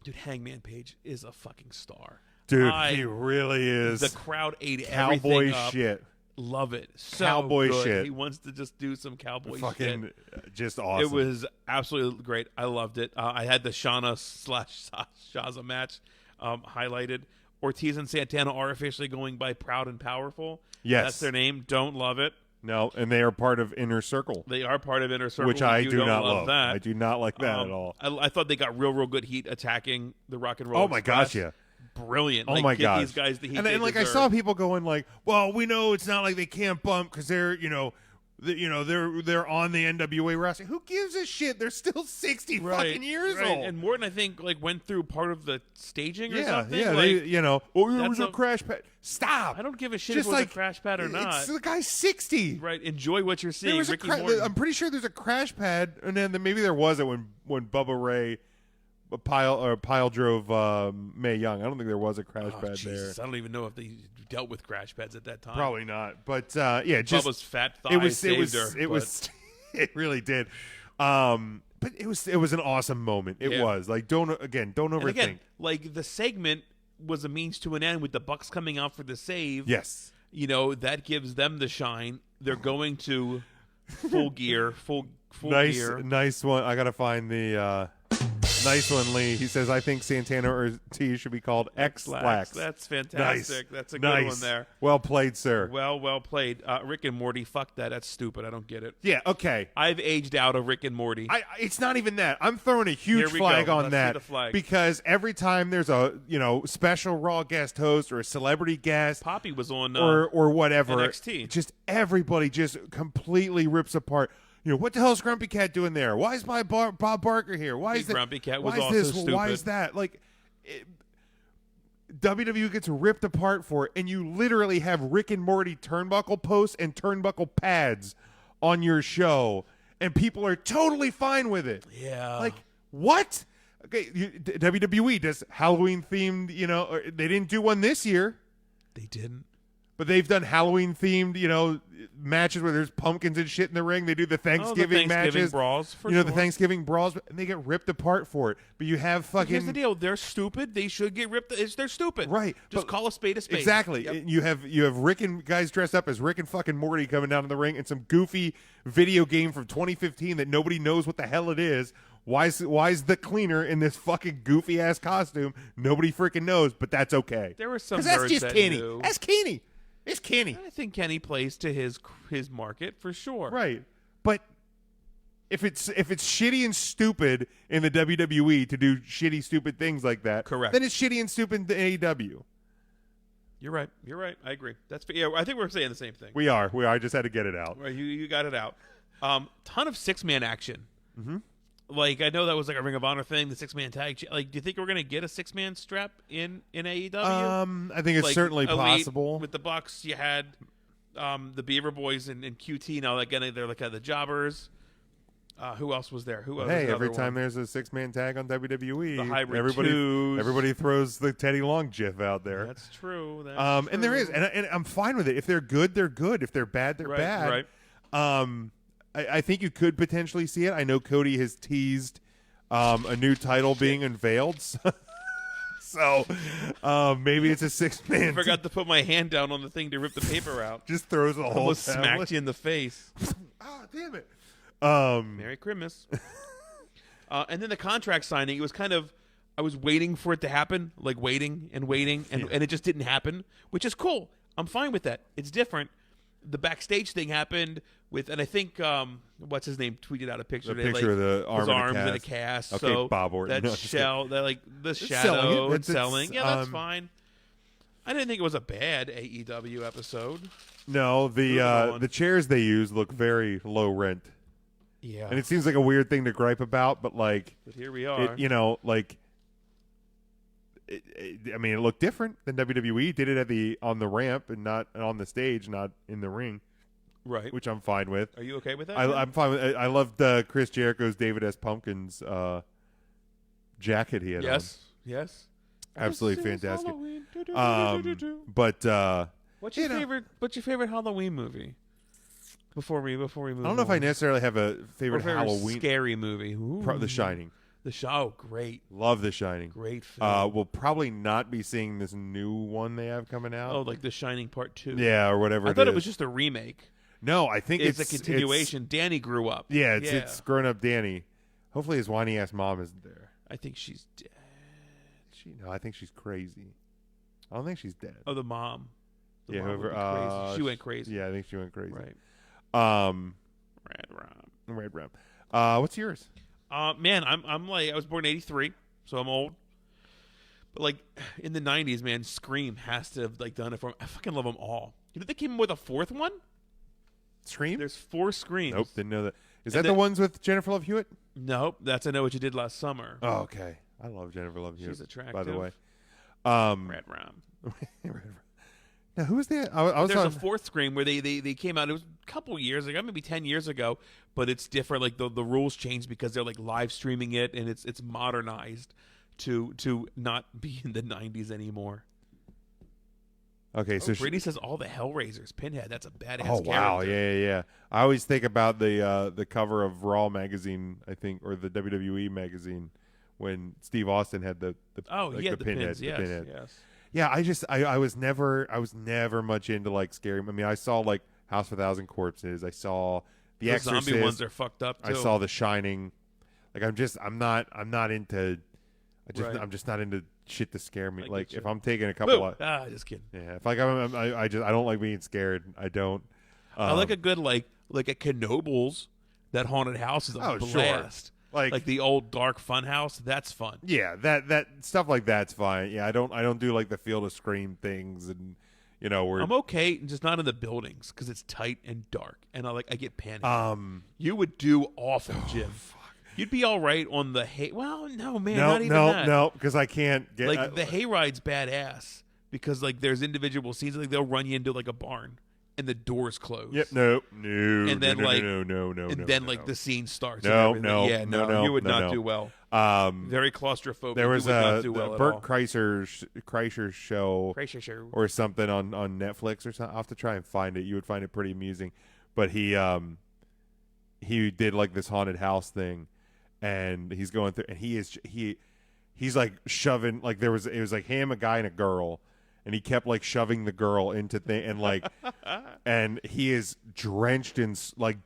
Dude, Hangman Page is a fucking star. Dude, he really is. The crowd ate Cowboy everything up. shit. Love it. So Cowboy good. shit. He wants to just do some cowboy Fucking shit. just awesome. It was absolutely great. I loved it. I had the Shauna/Shaza match highlighted. Ortiz and Santana are officially going by Proud and Powerful. Yes. That's their name. Don't love it. No, and they are part of Inner Circle. They are part of Inner Circle. Which I You do don't not love love. that. I do not like that at all. I thought they got real good heat attacking the Rock and Roll Oh my Express. gosh, yeah. Brilliant. Oh Like, my give gosh. these guys the heat and they like I deserve. saw people going like, "Well, we know it's not like they can't bump because they're they're on the NWA roster. Who gives a shit? They're still 60 fucking years old." And Morton, I think, like went through part of the staging or something. Yeah, like, they, oh, it that's was a crash pad. Stop. I don't give a shit Just if it was like, a crash pad or not. The guy's 60. Right. Enjoy what you're seeing. There was Ricky a Morton. I'm pretty sure there's a crash pad, and then maybe there was it when Bubba Ray pile drove Mae Young. I don't think there was a crash pad Jesus. there. I don't even know if they dealt with crash pads at that time. Probably not. But yeah, just Bubba's fat thigh it was saved her. it but- was it really did. But it was an awesome moment. It was like don't overthink. And again, like the segment was a means to an end with the Bucks coming out for the save. Yes, that gives them the shine. They're going to Full Gear, full gear. Nice one. I gotta find the nice one, Lee. He says, I think Santana Ortiz should be called X-Lax. That's fantastic. Nice. That's a good one there. Well played, sir. Well played. Rick and Morty, fuck that. That's stupid. I don't get it. Yeah, okay. I've aged out of Rick and Morty. It's not even that. I'm throwing a huge flag on Let's that see the flag. because every time there's a special Raw guest host or a celebrity guest, Poppy was on or whatever, NXT. just everybody just completely rips apart. What the hell's Grumpy Cat doing there? Why is my Bob Barker here? Why is Grumpy Cat was why is also this? stupid. Why is that? WWE gets ripped apart for it, and you literally have Rick and Morty turnbuckle posts and turnbuckle pads on your show, and people are totally fine with it. Yeah. Like, what? Okay, WWE does Halloween themed, they didn't do one this year. They didn't. But they've done Halloween themed, matches where there's pumpkins and shit in the ring. They do the Thanksgiving matches, brawls, for the sure. Thanksgiving brawls, and they get ripped apart for it. But you have fucking. Here's the deal: they're stupid. They should get ripped. They're stupid, right? Just call a spade a spade. Exactly. Yep. You have Rick and guys dressed up as Rick and fucking Morty coming down to the ring, and some goofy video game from 2015 that nobody knows what the hell it is. Why is the cleaner in this fucking goofy ass costume? Nobody freaking knows, but that's okay. There were some that's birds just that Kenny. knew. That's Kenny. It's Kenny. I think Kenny plays to his market for sure. Right. But if it's shitty and stupid in the WWE to do shitty, stupid things like that, correct, then it's shitty and stupid in AEW. You're right. I agree. I think we're saying the same thing. We are. I just had to get it out. Right, you got it out. Ton of 6-man action. Mm-hmm. Like, I know that was like a Ring of Honor thing, the 6-man tag. Like, do you think we're going to get a 6-man strap in AEW? I think it's certainly Elite, possible. With the Bucks, you had the Beaver Boys and QT. Now, again, they're like the jobbers. Who else was there? Hey, every time there's a 6-man tag on WWE, the hybrid everybody throws the Teddy Long gif out there. That's true. And there is, and I'm fine with it. If they're good, they're good. If they're bad, they're bad. Right. I think you could potentially see it. I know Cody has teased a new title being unveiled. So maybe it's a 6-man. I forgot to put my hand down on the thing to rip the paper out. Just throws a whole almost tablet. smacked you in the face. Damn it. Merry Christmas. And then the contract signing, it was kind of, I was waiting for it to happen, like waiting, and it just didn't happen, which is cool. I'm fine with that. It's different. The backstage thing happened with, and I think what's his name tweeted out a picture. The picture of the his arms in a cast. Okay, so Bob Orton. That No, shell, that like the it's shadow it's selling. Yeah, that's fine. I didn't think it was a bad AEW episode. No, the chairs they use look very low rent. Yeah, and it seems like a weird thing to gripe about, but but here we are. It looked different than WWE did it on the ramp and not on the stage, not in the ring. Right, which I'm fine with. Are you okay with that? I'm fine with it. I loved Chris Jericho's David S. Pumpkins jacket he had on. Yes. Absolutely fantastic. What's your favorite Halloween movie? Before we move I don't know if I necessarily have a favorite Halloween scary movie. The Shining. Great. Love The Shining. Great film. We'll probably not be seeing this new one they have coming out. Oh, like The Shining Part 2. Yeah, or whatever. I thought it was just a remake. No, I think it's a continuation. Danny grew up. Yeah, it's grown up Danny. Hopefully his whiny ass mom isn't there. I think she's dead. I think she's crazy. I don't think she's dead. Oh, the mom. Crazy. She went crazy. Yeah, I think she went crazy. Right. Red Rum. What's yours? Man, I'm like, I was born in '83, so I'm old. But like in the '90s, man, Scream has to have like done it for me. I fucking love them all. You know they came with a fourth one? Scream? There's 4 Screams. Nope, didn't know that. Is that the ones with Jennifer Love Hewitt? Nope, that's I Know What You Did Last Summer. Oh, okay. I love Jennifer Love Hewitt. She's attractive. By the way. Red Rum. Now, who was that? There's a 4th Scream where they came out. It was a couple years ago, maybe 10 years ago, but it's different. Like the rules changed because they're like live streaming it, and it's modernized to not be in the '90s anymore. Okay, so Brady says all the Hellraisers. Pinhead, that's a badass oh wow, character. yeah. I always think about the cover of Raw magazine, I think, or the WWE magazine, when Steve Austin had the the Pinhead, pins. Yes, the Pinhead. yes. Yeah, I was never much into like scary. I mean, I saw like House of a Thousand Corpses. I saw The Exorcist. Zombie ones are fucked up too. I saw The Shining. Like I'm not into. Right. I'm just not into shit to scare me. I Like get you. if I'm taking a couple Boo! of Just kidding. yeah, if like I don't like being scared. I don't. I like a good like at Knoebels. That haunted house is a Oh, sure. blast. Like the old dark fun house. That's fun. yeah, that stuff like that's fine. Yeah, I don't do like the Field of Scream things and where I'm okay, just not in the buildings because it's tight and dark, and I get panicked. You would do awful, Jim. You'd be all right on the hay. Well, no, man, not even that. No, because I can't get the hayride's badass because there's individual scenes they'll run you into a barn and the door's closed. Yep, no, and then the scene starts. You would not do well. Very claustrophobic. There was you would not do well Bert at all. Kreischer show Kreischer. or something on Netflix or something. I'll have to try and find it. You would find it pretty amusing. But he did like this haunted house thing, and he's going through, and he's like shoving it was like him, a guy, and a girl. And he kept shoving the girl into and and he is drenched in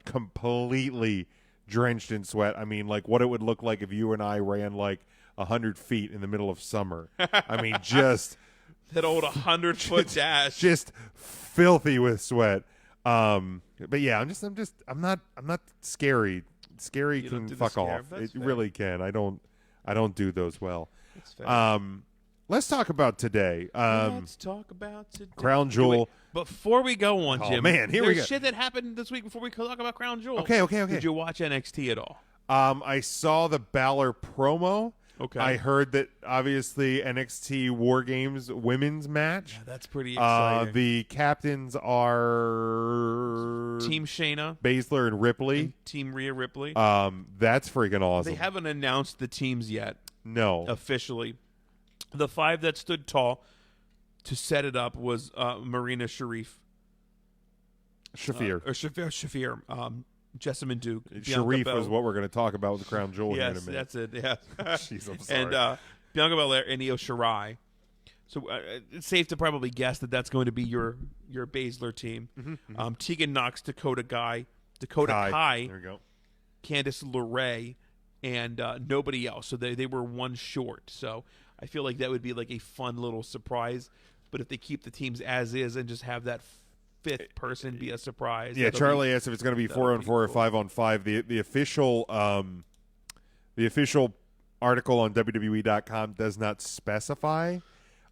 completely drenched in sweat. I mean, what it would look like if you and I ran 100 feet in the middle of summer. I mean, just that old 100-foot dash, just filthy with sweat. But yeah, I'm not scary. Scary You don't can do the fuck scare, off. that's It fair. really can. I don't do those well. That's fair. Let's talk about today. Let's talk about today. Crown Jewel. Wait, before we go on, Oh, Jim, man, here we there's go. shit that happened this week before we talk about Crown Jewel. Okay. Did you watch NXT at all? I saw the Balor promo. Okay. I heard that obviously NXT War Games women's match. Yeah, that's pretty exciting. The captains are Team Shayna, Baszler and Ripley. and Team Rhea Ripley. That's freaking awesome. They haven't announced the teams yet No. officially. The 5 that stood tall to set it up was Marina Sharif. Shafir. Or Shafir. Jessamine Duke. Bianca Sharif Belair. was what we're going to talk about with the Crown Jewel here in a Yes, minute. that's it. Yeah. Jeez, I'm sorry. And Bianca Belair and Io Shirai. So it's safe to probably guess that that's going to be your Baszler team. Tegan Knox, Dakota Kai, There we go. Candice LeRae, and nobody else. So they were one short. So I feel like that would be a fun little surprise. But if they keep the teams as is and just have that fifth person be a surprise. Yeah, that'll Charlie be- asked if it's going to be that'll 4-on-4 be or cool. 5-on-5. The official article on WWE.com does not specify.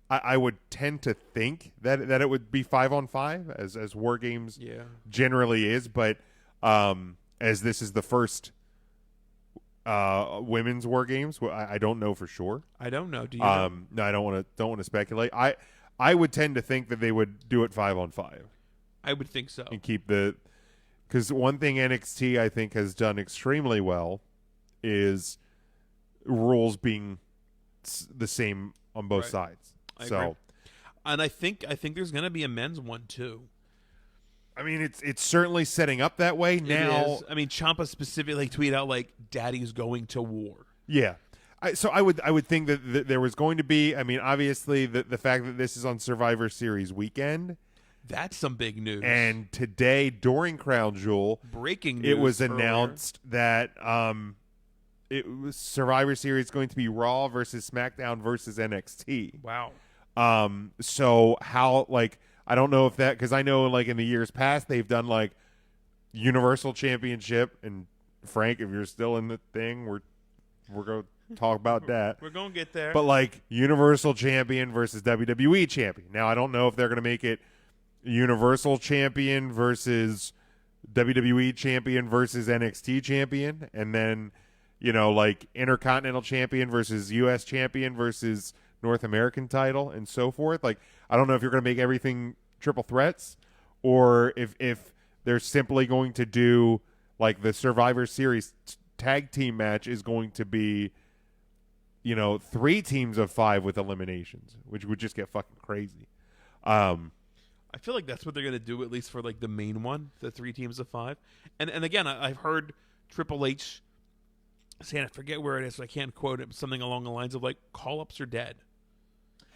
I would tend to think that it would be 5-on-5 as War Games Yeah. generally is, but as this is the first women's War Games, I don't know for sure. I don't know. Do you know? No, I don't want to speculate. I would tend to think that they would do it 5-on-5. I would think so. And keep because one thing NXT I think has done extremely well is rules being the same on both Right. sides. I So agree. And I think there's going to be a men's one too. I mean, it's certainly setting up that way now. It is. I mean, Ciampa specifically tweeted out "Daddy's going to war." Yeah. So I would think that there was going to be. I mean, obviously the fact that this is on Survivor Series weekend. That's some big news. And today during Crown Jewel, breaking news. it was earlier. announced that it was Survivor Series going to be Raw versus SmackDown versus NXT. Wow. So how I don't know if that, because I know in the years past they've done Universal Championship, and Frank, if you're still in the thing, we're going to talk about that. We're going to get there. But Universal Champion versus WWE Champion. Now I don't know if they're going to make it Universal Champion versus WWE Champion versus NXT Champion, and then Intercontinental Champion versus US Champion versus North American title and so forth. I don't know if you're going to make everything triple threats, or if they're simply going to do the Survivor Series tag team match is going to be 3 teams of 5 with eliminations, which would just get fucking crazy. I feel like that's what they're going to do, at least for like the main one, the 3 teams of 5. And again, I've heard Triple H saying, I forget where it is, so I can't quote it, but something along the lines of like, call-ups are dead.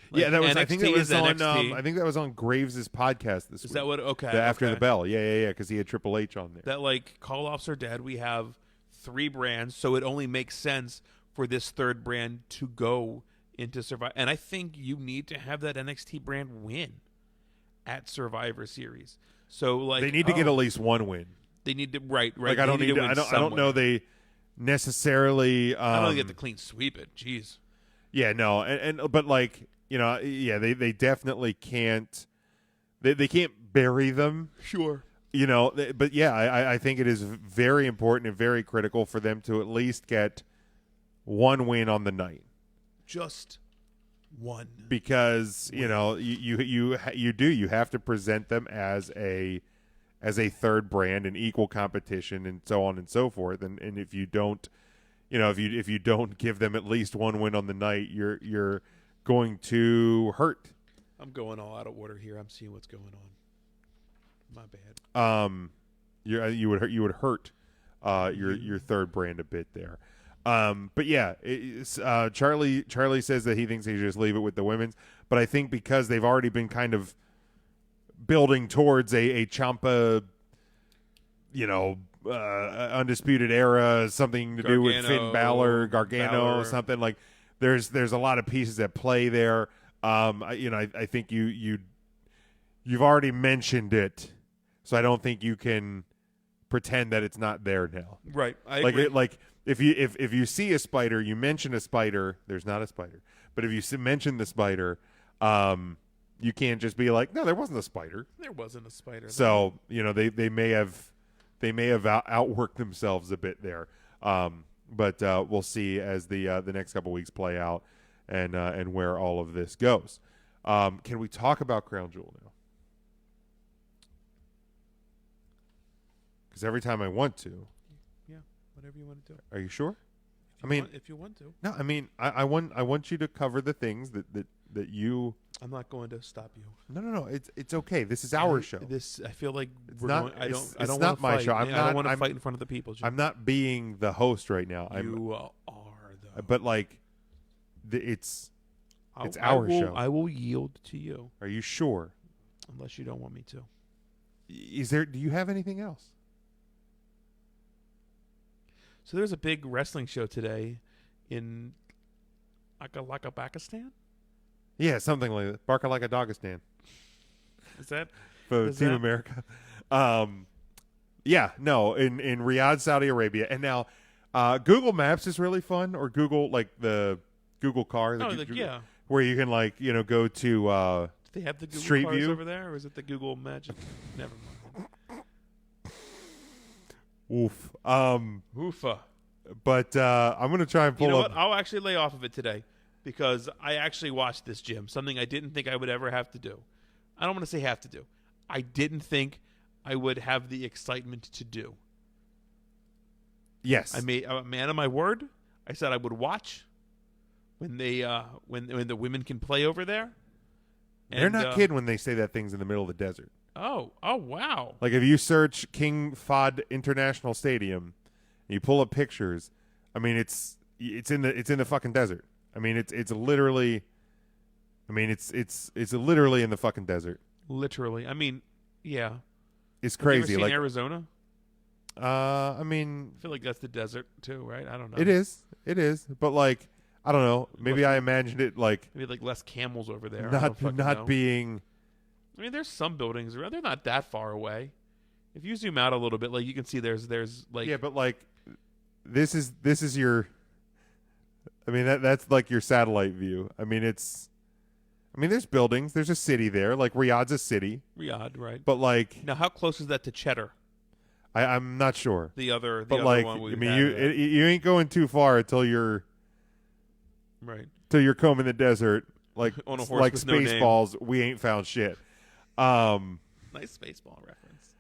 Like, yeah, that was. I think that was on. NXT. I think that was on Graves' podcast this week. Is that what? Okay. After the bell. Yeah. Because he had Triple H on there. That like call-offs are dead. We have 3 brands, so it only makes sense for this 3rd brand to go into Survivor. And I think you need to have that NXT brand win at Survivor Series. So like they need to get at least one win. They need to right. Like I don't need. I don't know they necessarily. I don't get the clean sweep it. Jeez. Yeah. No. But like. Yeah, they definitely can't. They can't bury them. Sure. But yeah, I think it is very important and very critical for them to at least get one win on the night. Just one. Because you have to present them as a 3rd brand in equal competition and so on and so forth. And if you don't, if you don't give them at least one win on the night, you're going to hurt. I'm going all out of order here. I'm seeing what's going on. My bad. You would hurt your 3rd brand a bit there. But yeah, Charlie says that he thinks they should just leave it with the women's. But I think because they've already been kind of building towards a Ciampa, undisputed era, something to do with Finn Balor, Gargano, something like. There's a lot of pieces at play there. I think you've already mentioned it, so I don't think you can pretend that it's not there now. Right. I agree. Like if you see a spider, you mention a spider. There's not a spider, but if you mention the spider, you can't just be like, no, there wasn't a spider. There wasn't a spider. So they may have outworked themselves a bit there. But we'll see as the next couple weeks play out and where all of this goes. Can we talk about Crown Jewel now? Because every time I want to. Yeah, whatever you want to do. Are you sure? If you want to. No, I want you to cover the things that you. I'm not going to stop you. No. It's okay. This is our show. I feel like it's we're not. going, I don't. It's I don't not want to my fight. show. I don't want to fight in front of the people. Jim. I'm not being the host right now. You are though. But like, it's our show. I will yield to you. Are you sure? Unless you don't want me to. Do you have anything else? So there's a big wrestling show today in Pakistan. Yeah, something like that. Barker like a Dogistan. Is that for Team America? Yeah, no, in Riyadh, Saudi Arabia. And now Google Maps is really fun, or Google, like the Google car. Yeah. Where you can, like, go to do they have the Google Street cars View over there, or is it the Google Magic? Never mind. Oof. Oofa. But I'm going to try and pull up. What? I'll actually lay off of it today because I actually watched this, Jim, something I didn't think I would ever have to do. I don't want to say have to do. I didn't think I would have the excitement to do. Yes. I made a man of my word. I said I would watch when they when the women can play over there. And, they're not kidding when they say that thing's in the middle of the desert. Oh wow. Like if you search King Fahd International Stadium, and you pull up pictures, I mean it's in the fucking desert. I mean it's literally it's literally in the fucking desert. Literally. I mean, yeah. It's crazy. Have you ever seen like Arizona? I mean, I feel like that's the desert too, right? I don't know. It is. But like I don't know. Maybe I imagined it like maybe like less camels over there. Not being. I mean, there's some buildings around. They're not that far away. If you zoom out a little bit, like you can see, there's like yeah, but like this is your. I mean that's like your satellite view. I mean there's buildings. There's a city there. Like Riyadh's a city. Riyadh, right? But like now, how close is that to Cheddar? I'm not sure. The other like, one. I mean, you ain't going too far until you're right. Till you're combing the desert like on a horse like with no name. Spaceballs. We ain't found shit. Nice Spaceball reference.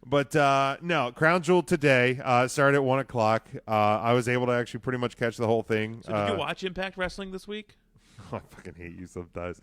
But no, Crown Jewel today started at 1:00. I was able to actually pretty much catch the whole thing. So did you watch Impact Wrestling this week? I fucking hate you sometimes.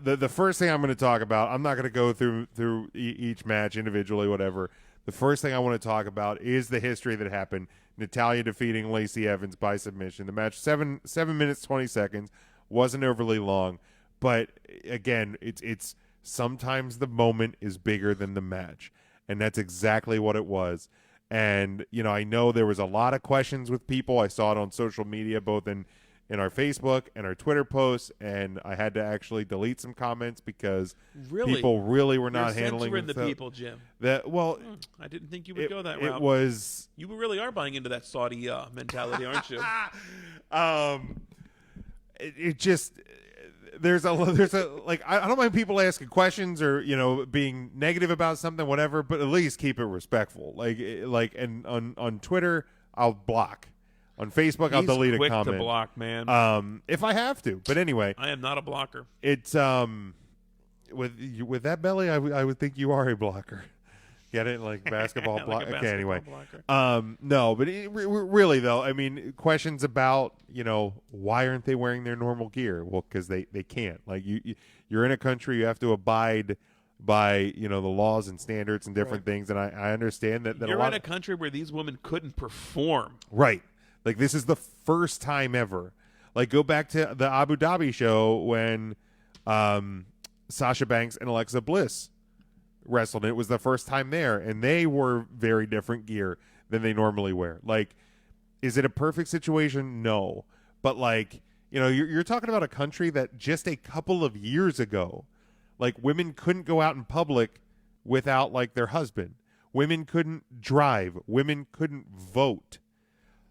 the first thing I'm going to talk about, I'm not going to go through each match individually, whatever. The first thing I want to talk about is the history that happened. Natalya defeating Lacey Evans by submission. The match 7 minutes 20 seconds, wasn't overly long, but again, it's sometimes the moment is bigger than the match, and that's exactly what it was. And I know there was a lot of questions with people. I saw it on social media, both in our Facebook and our Twitter posts, and I had to actually delete some comments because people really were not handling censoring the people, Jim. I didn't think you would go that route. It was you really are buying into that Saudi mentality, aren't you? It just there's a like I don't mind people asking questions or being negative about something, whatever, but at least keep it respectful. And on Twitter I'll block. On Facebook, I'll delete a comment. Quick to block, man. If I have to. But anyway, I am not a blocker. It's with that belly, I would think you are a blocker. Get it, like basketball block. Okay, anyway. No, but really though, I mean, questions about why aren't they wearing their normal gear? Well, because they can't. Like you're in a country, you have to abide by the laws and standards and different things, and I understand that you're in a country where these women couldn't perform. Right. Like, this is the first time ever. Like, go back to the Abu Dhabi show when Sasha Banks and Alexa Bliss wrestled. It was the first time there, and they were very different gear than they normally wear. Like, is it a perfect situation? No. But, like, you're talking about a country that just a couple of years ago, like, women couldn't go out in public without, like, their husband. Women couldn't drive. Women couldn't vote.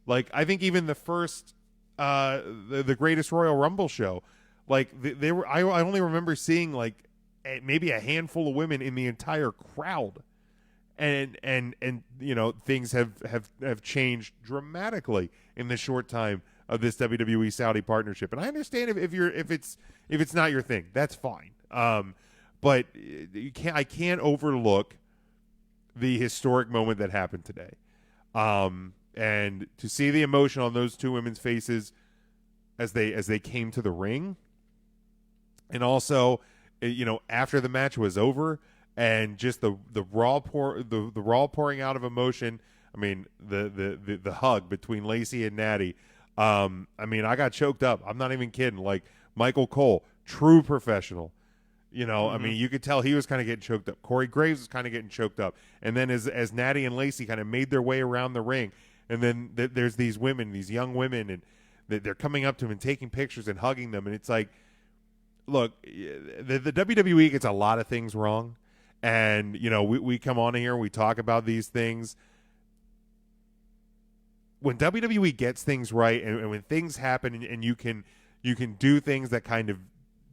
Like, I think even the first, the Greatest Royal Rumble show, like they were. I only remember seeing like maybe a handful of women in the entire crowd, and things have changed dramatically in the short time of this WWE Saudi partnership. And I understand if it's not your thing, that's fine. But I can't overlook the historic moment that happened today. And to see the emotion on those two women's faces as they came to the ring, and also, after the match was over, and just the raw pouring out of emotion. I mean, the hug between Lacey and Natty. I mean, I got choked up. I'm not even kidding. Like Michael Cole, true professional. I mean, you could tell he was kind of getting choked up. Corey Graves was kind of getting choked up. And then as Natty and Lacey kind of made their way around the ring, and then there's these women, these young women, and they're coming up to him and taking pictures and hugging them. And it's like, look, the WWE gets a lot of things wrong. And, we come on here and we talk about these things. When WWE gets things right, and when things happen, and you can do things that kind of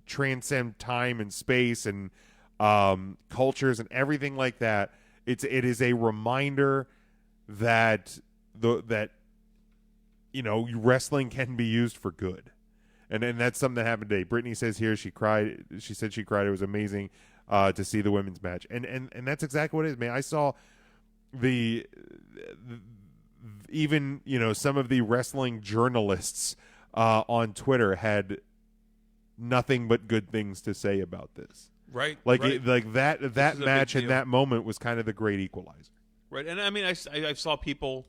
transcend time and space and cultures and everything like that, it is a reminder that wrestling can be used for good, and that's something that happened today. Brittany says here she cried. She said she cried. It was amazing to see the women's match, and that's exactly what it is, man. I saw even some of the wrestling journalists on Twitter had nothing but good things to say about this. Right. Like right. that match and that moment was kind of the great equalizer. Right. And I mean, I saw people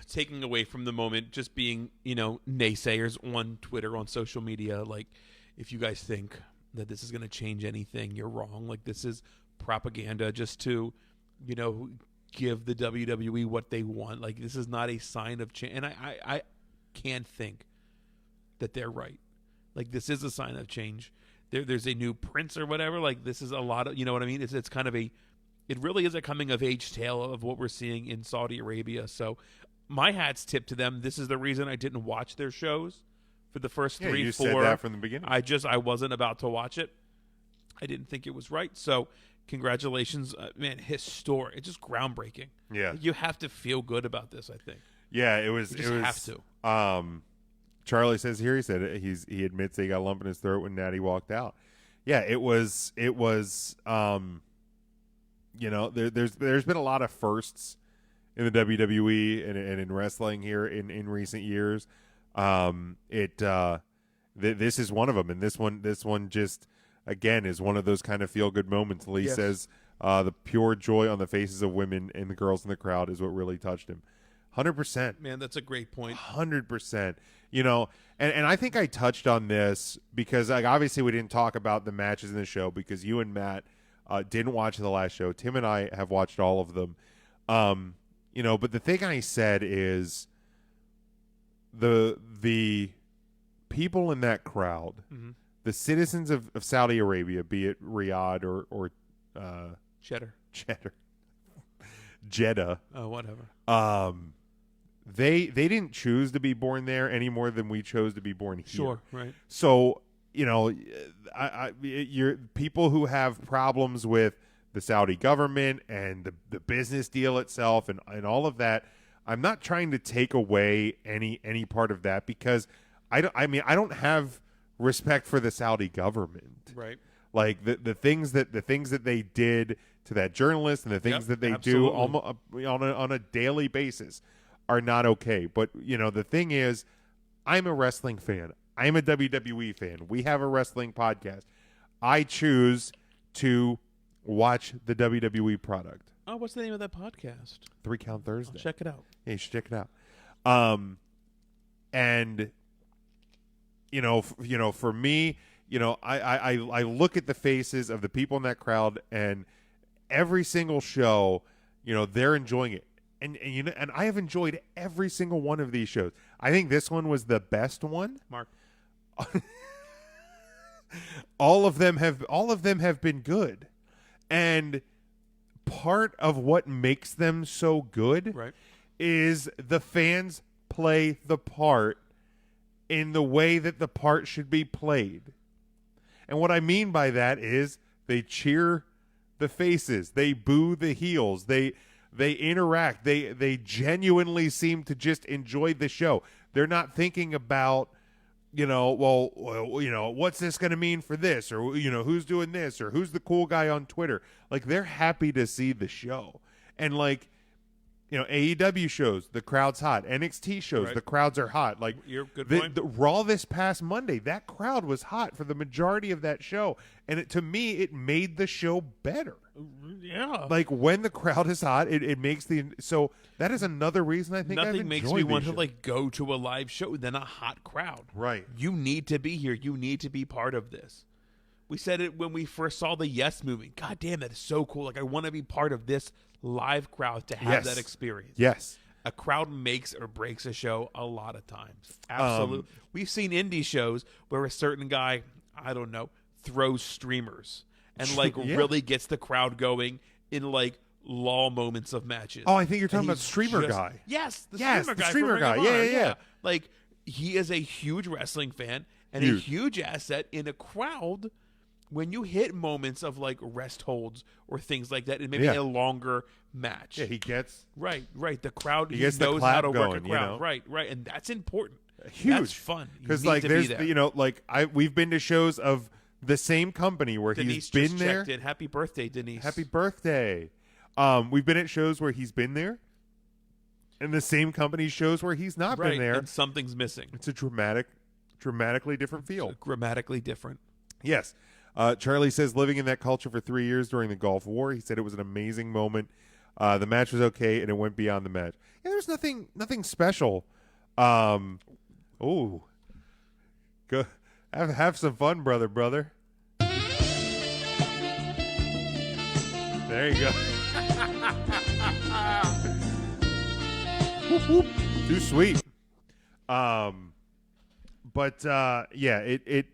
taking away from the moment just being, naysayers on Twitter, on social media. Like, if you guys think that this is going to change anything, you're wrong. Like, this is propaganda just to, give the WWE what they want. Like, this is not a sign of change. And I can't think that they're right. Like, this is a sign of change. There's a new prince or whatever. Like, this is a lot of, you know what I mean? It's kind of it really is a coming of age tale of what we're seeing in Saudi Arabia. So my hat's tipped to them. This is the reason I didn't watch their shows for the first 3-4. You said that from the beginning. I wasn't about to watch it. I didn't think it was right. So congratulations, man! Historic. It's just groundbreaking. Yeah, you have to feel good about this, I think. Yeah, it was. You just have to. Charlie says here. He said he admits he got a lump in his throat when Natty walked out. Yeah, it was. There's been a lot of firsts in the WWE and in wrestling here in recent years. this is one of them, and this one just again is one of those kind of feel good moments. Lee says the pure joy on the faces of women and the girls in the crowd is what really touched him. 100%. Man, that's a great point. 100%. You know, and I think I touched on this because like obviously we didn't talk about the matches in the show because you and Matt didn't watch the last show. Tim and I have watched all of them. You know, but the thing I said is the people in that crowd, the citizens of Saudi Arabia, be it Riyadh or Jeddah. Oh, whatever. They didn't choose to be born there any more than we chose to be born here. Sure, right. So, you know, you're people who have problems with the Saudi government and the business deal itself and all of that. I'm not trying to take away any part of that because I don't have respect for the Saudi government. Right. Like the things that they did to that journalist and the things that they do almost on a daily basis are not okay. But, you know, the thing is, I'm a wrestling fan. I'm a WWE fan. We have a wrestling podcast. I choose to watch the WWE product. Oh, what's the name of that podcast? 3 Count Thursday. I'll check it out. Yeah, you should check it out. And you know, for me, you know, I look at the faces of the people in that crowd, and every single show, you know, they're enjoying it. And you know, and I have enjoyed every single one of these shows. I think this one was the best one. Mark. all of them have been good. And part of what makes them so good is the fans play the part in the way that the part should be played. And what I mean by that is they cheer the faces, they boo the heels, they interact, they genuinely seem to just enjoy the show. They're not thinking about, you know, well, you know, what's this going to mean for this, or, you know, who's doing this, or who's the cool guy on Twitter. Like, they're happy to see the show. And, like, you know, AEW shows, the crowd's hot. NXT shows, the crowds are hot. Like, good point. The Raw this past Monday, that crowd was hot for the majority of that show. And to me, it made the show better. Yeah. Like, when the crowd is hot, it makes the... So, that is another reason I think nothing makes me want to, like, go to a live show than a hot crowd. Right. You need to be here. You need to be part of this. We said it when we first saw the Yes movie. God damn, that is so cool. Like, I want to be part of this live crowd to have that experience. Yes. A crowd makes or breaks a show a lot of times. Absolutely. We've seen indie shows where a certain guy, I don't know, throws streamers and really gets the crowd going in like lull moments of matches. Oh, I think you're talking about Streamer Guy. Yes, the Streamer Guy. Yeah. Like, he is a huge wrestling fan and a huge asset in a crowd. When you hit moments of like rest holds or things like that, and maybe a longer match. Yeah, he gets right. The crowd he gets knows the clap how to going, work a crowd. you know? Right, and that's important. Huge. That's fun Because like there's you know, like we've been to shows of the same company where Denise he's been just there. Checked in. Happy birthday, Denise. Happy birthday. We've been at shows where he's been there, and the same company shows where he's not been there. And something's missing. It's a dramatically different feel. Grammatically different. Yes. Charlie says living in that culture for 3 years during the Gulf War. He said it was an amazing moment. The match was okay, and it went beyond the match. Yeah, there was nothing special. Go have some fun, brother. There you go. Whoop, whoop. Too sweet. But yeah, it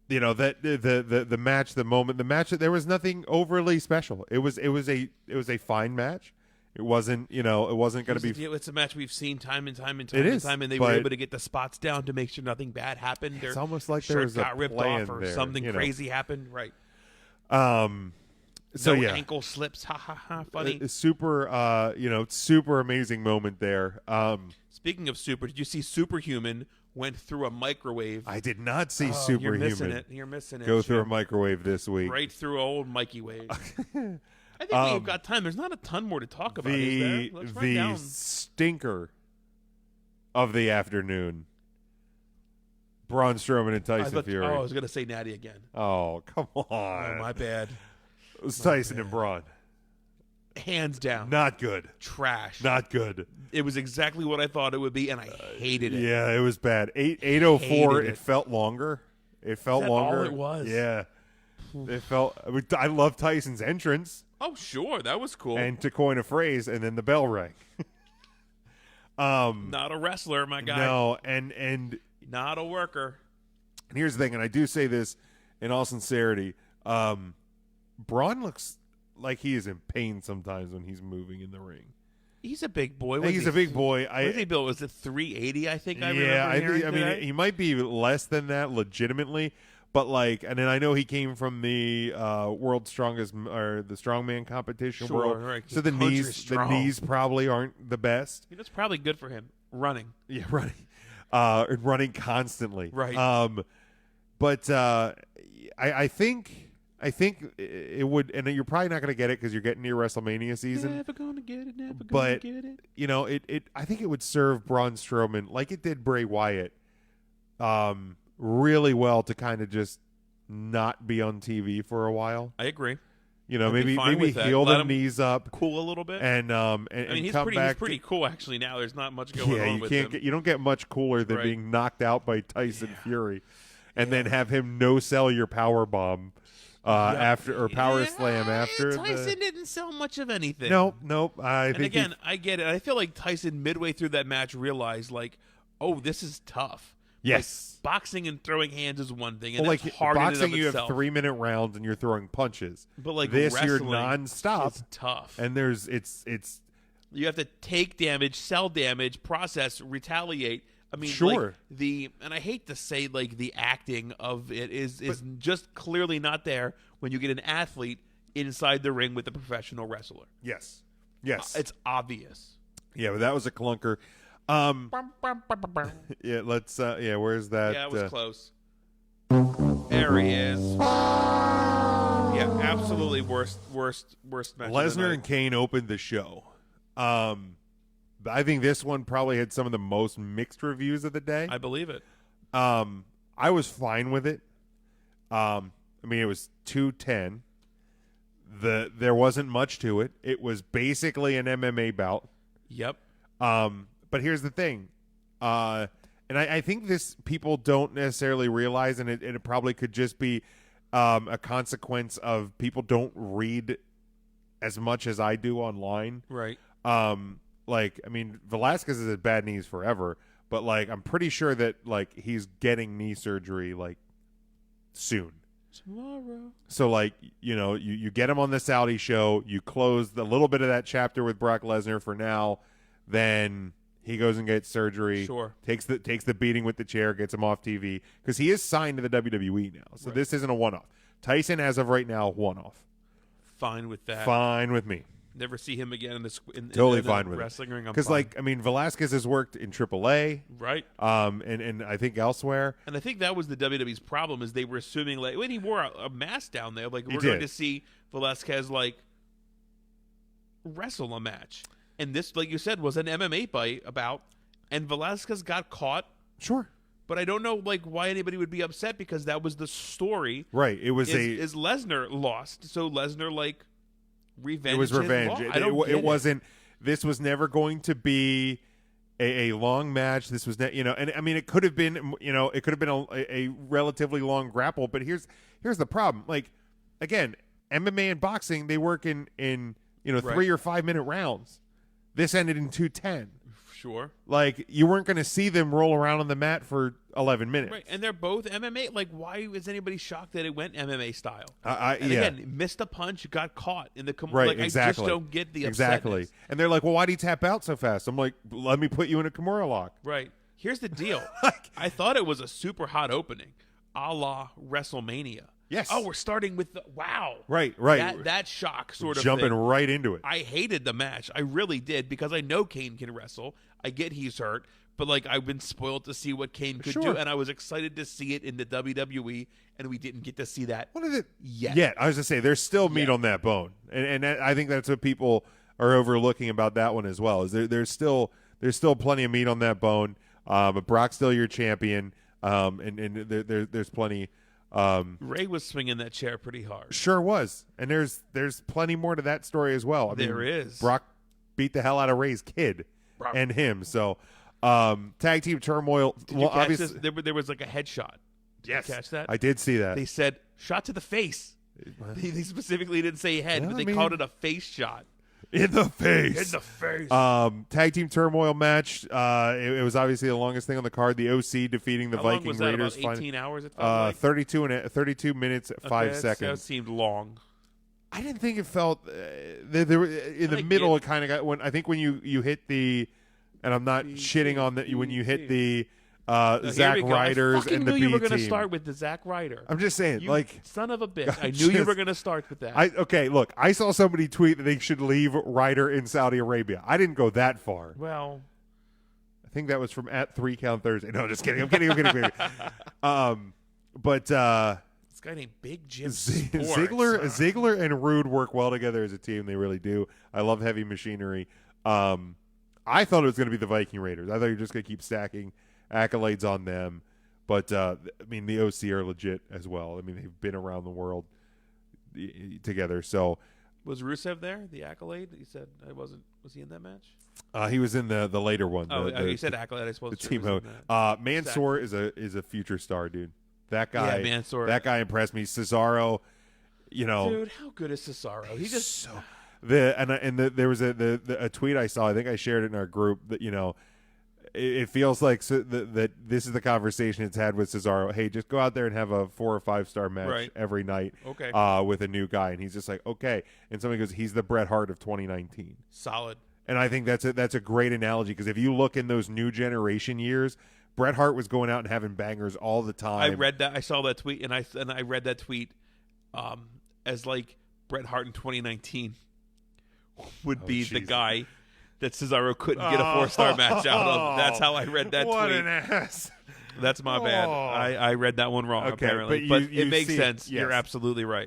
you know, that the match, the moment, the match, there was nothing overly special. It was a fine match. It wasn't, you know, it wasn't going to be. It's a match we've seen time and time, and they were able to get the spots down to make sure nothing bad happened. It's almost like there was got a ripped plan off or there, something you know. crazy happened. Right. So no yeah, ankle slips. Ha ha ha. Funny. Super. You know, super amazing moment there. Speaking of super, did you see Superhuman went through a microwave? I did not see Superhuman. You're missing it. Go through a microwave this week. Right through old Mikey wave. I think we've got time. There's not a ton more to talk about. Is there? Let's run down. Stinker of the afternoon. Braun Strowman and I Tyson thought, Fury. oh, I was going to say Natty again. Oh, come on. Oh, my bad. It was Tyson and Braun. Hands down. Not good. Trash. Not good. It was exactly what I thought it would be, and I hated it. Yeah, it was bad. 8:04. Hated It it. felt longer. It felt Is that longer. all it was? Yeah. It felt. I love Tyson's entrance, Oh, sure. That was cool. and to coin a phrase, and then the bell rang. Not a wrestler, my guy. No, and Not a worker. here's the thing, and I do say this in all sincerity. Braun looks like he is in pain sometimes when he's moving in the ring. He's a big boy. He's a big boy. What did he build? Was it 380? I think I Yeah, remember I hearing today? he might be less than that legitimately, but like, and then I know he came from the world's strongest or the strongman competition Sure, world. right. So the Country knees strong. probably aren't the best. You know, it's probably good for him. Running. Yeah, running, running constantly. Right. But I think it would, and you're probably not going to get it because you're getting near WrestleMania season. Never gonna get it. Never gonna But get it. you know, I think it would serve Braun Strowman like it did Bray Wyatt, really well to kind of just not be on TV for a while. I agree. You know, I'd be fine maybe with that. heal Let them him knees up Cool a little bit. and I mean, he's come pretty. back. He's pretty cool actually. Now there's not much going Yeah, on you with can't him. get, you don't get much cooler than Right. being knocked out by Tyson Fury, and then have him no sell your power bomb after or power slam after. Tyson didn't sell much of anything. Nope. I And think again, I get it. I feel like Tyson midway through that match realized like, oh, this is tough. Yes. Like, boxing and throwing hands is one thing, and well, that's like hard in and boxing, of you have itself. 3-minute rounds and you're throwing punches. But like this, you're wrestling nonstop. is tough. And there's it's You have to take damage, sell damage, process, retaliate. I mean, Sure. like and I hate to say like the acting of it is just clearly not there when you get an athlete inside the ring with a professional wrestler. yes. It's obvious. Yeah, but that was a clunker. Yeah, let's where's that? Yeah, it was close. There he is. Yeah, absolutely worst match. of the Lesnar night. and Kane opened the show. I think this one probably had some of the most mixed reviews of the day. I believe it. I was fine with it. I mean, it was 210. There wasn't much to it. It was basically an MMA bout. Yep. But here's the thing, and I think this people don't necessarily realize, and it probably could just be a consequence of people don't read as much as I do online. Right. Like, I mean, Velasquez has had bad knees forever, but like, I'm pretty sure that like he's getting knee surgery like soon. Tomorrow. So like, you know, you get him on the Saudi show, you close the little bit of that chapter with Brock Lesnar for now, then he goes and gets surgery. Sure. Takes the beating with the chair, gets him off TV because he is signed to the WWE now. So this isn't a one-off. Tyson, as of right now, one-off. Fine with that. Fine with me. Never see him again in the Totally in fine the with wrestling ring. Because like, I mean, Velasquez has worked in AAA, right, and I think elsewhere. And I think that was the WWE's problem is they were assuming like when he wore a mask down there, like we're did. going to see Velasquez like wrestle a match, and this, like you said, was an MMA bout, and Velasquez got caught. Sure. But I don't know like why anybody would be upset because that was the story. Right. It was is Lesnar lost, so Lesnar like revenge. It was revenge. It wasn't. This was never going to be a long match. This was, and I mean, it could have been, it could have been a relatively long grapple. But here's the problem. Like, again, MMA and boxing, they work in 3 or 5 minute rounds. This ended in 2:10. Sure. Like, you weren't going to see them roll around on the mat for 11 minutes. Right, and they're both MMA. Like, why is anybody shocked that it went MMA style? And again, missed a punch, got caught in the right. Like, exactly. I just don't get the exactly. upsetness. And they're like, "Well, why did he tap out so fast?" I'm like, "Let me put you in a Kimura lock." Right. Here's the deal. I thought it was a super hot opening, a la WrestleMania. Yes. Oh, we're starting with the wow. Right. That shock sort of jumping thing. right into it. I hated the match. I really did because I know Kane can wrestle. I get he's hurt, but like I've been spoiled to see what Kane could do, and I was excited to see it in the WWE, and we didn't get to see that. What is it yet? Yeah, I was gonna say there's still meat on that bone, and I think that's what people are overlooking about that one as well. Is there's still plenty of meat on that bone. But Brock's still your champion. and there's plenty. Ray was swinging that chair pretty hard. Sure was, and there's plenty more to that story as well. There is. Brock beat the hell out of Ray's kid and him. So tag team turmoil. Did you catch this? There was like a headshot. Yes, did you catch that? I did see that. They said shot to the face. They specifically didn't say head, but they called it a face shot. In the face. In the face. Tag team turmoil match. It was obviously the longest thing on the card. The OC defeating the How Viking long was that, Raiders. about 18 hours? It felt like? 32 minutes 5 seconds. That seemed long. I didn't think it felt. There were in the middle. It kind of got when I think when you hit the, and I'm not shitting on that when you hit the. Zack Ryder's and the B team. I knew you were going to start with the Zack Ryder. I'm just saying, like, son of a bitch. I knew you were going to start with that. Okay, look, I saw somebody tweet that they should leave Ryder in Saudi Arabia. I didn't go that far. Well, I think that was from at 3 Count Thursday. No, just kidding. I'm kidding. But this guy named Big Jim Ziggler and Rude work well together as a team. They really do. I love Heavy Machinery. I thought it was going to be the Viking Raiders. I thought you were just going to keep stacking accolades on them, but I mean the OC are legit as well. I mean they've been around the world together. So was Rusev there? The accolade? He said I wasn't. Was he in that match? He was in the later one. You said accolade. I suppose the team mode. Mansoor is a future star, dude. That guy. Yeah, Mansoor. That guy impressed me. Cesaro, dude, how good is Cesaro? He just so. There was a tweet I saw. I think I shared it in our group that It feels like that this is the conversation it's had with Cesaro. Hey, just go out there and have a 4 or 5 star match every night with a new guy. And he's just like, okay. And somebody goes, he's the Bret Hart of 2019. Solid. And I think that's a great analogy because if you look in those new generation years, Bret Hart was going out and having bangers all the time. I read that. I saw that tweet, and I read that tweet as like Bret Hart in 2019 would be the guy that Cesaro couldn't get a 4-star match out of. That's how I read that tweet. What an ass. That's my bad. I read that one wrong, apparently. But it makes sense. Yes. You're absolutely right.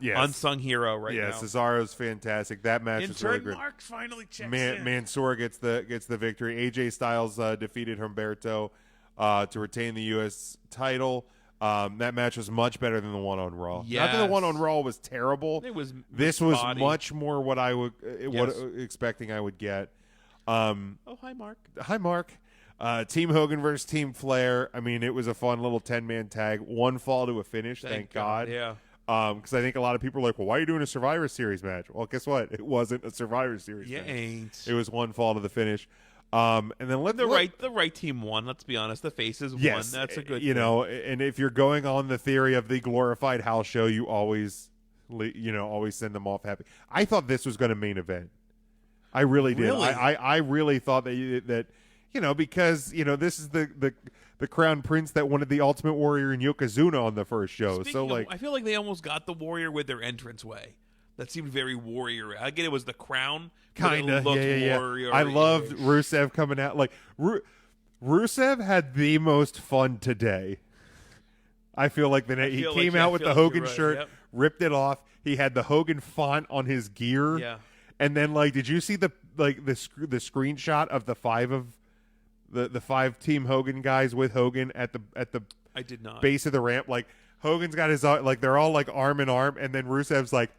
Yes. Unsung hero now. Yeah, Cesaro's fantastic. That match was really great. Mark finally checks in. Mansoor gets the victory. AJ Styles defeated Humberto to retain the U.S. title. That match was much better than the one on Raw. Yes. Not that the one on Raw was terrible. This was much more what I would expecting I would get. Hi Mark. Hi Mark. Team Hogan versus Team Flair. I mean, it was a fun little 10-man tag. One fall to a finish. Thank God. Yeah. Because I think a lot of people are like, well, why are you doing a Survivor Series match? Well, guess what? It wasn't a Survivor Series match. Ain't. It was one fall to the finish. And then the right team won. Let's be honest. The faces won. That's a good thing. And if you're going on the theory of the glorified house show, you always send them off happy. I thought this was going to main event. I really did. Really? I really thought that because this is the crown prince that wanted the Ultimate Warrior and Yokozuna on the first show. I feel like they almost got the Warrior with their entranceway. That seemed very warrior. I get it was the crown. Kinda, yeah. Warrior. I loved Rusev coming out. Like Rusev had the most fun today. I feel like he came out with the Hogan shirt, ripped it off. He had the Hogan font on his gear. Yeah. And then did you see the screenshot of the five Team Hogan guys with Hogan at the I did not base of the ramp? Like Hogan's got his they're all like arm in arm, and then Rusev's like.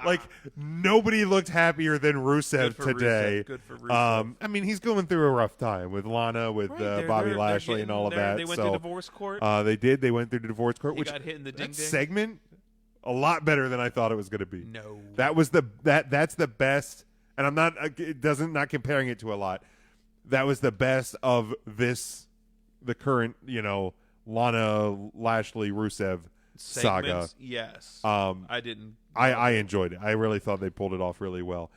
Like nobody looked happier than Rusev today. Good for Rusev. I mean, he's going through a rough time with Lana, with Bobby Lashley, and all of that. They went to divorce court. They did. They went through the divorce court. He got hit in the ding-ding. Segment a lot better than I thought it was going to be. No, that was that's the best. And I'm not not comparing it to a lot. That was the best of the current Lana, Lashley, Rusev saga. Yes. I didn't. I enjoyed it. I really thought they pulled it off really well.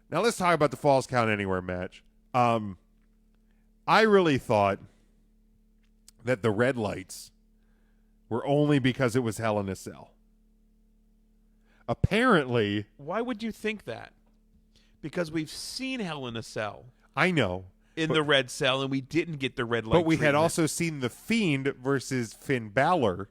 Now let's talk about the Falls Count Anywhere match. I really thought that the red lights were only because it was Hell in a Cell. Apparently, why would you think that? Because we've seen Hell in a Cell. I know. In the red cell, and we didn't get the red light. But we treatment. had also seen The Fiend versus Finn Balor.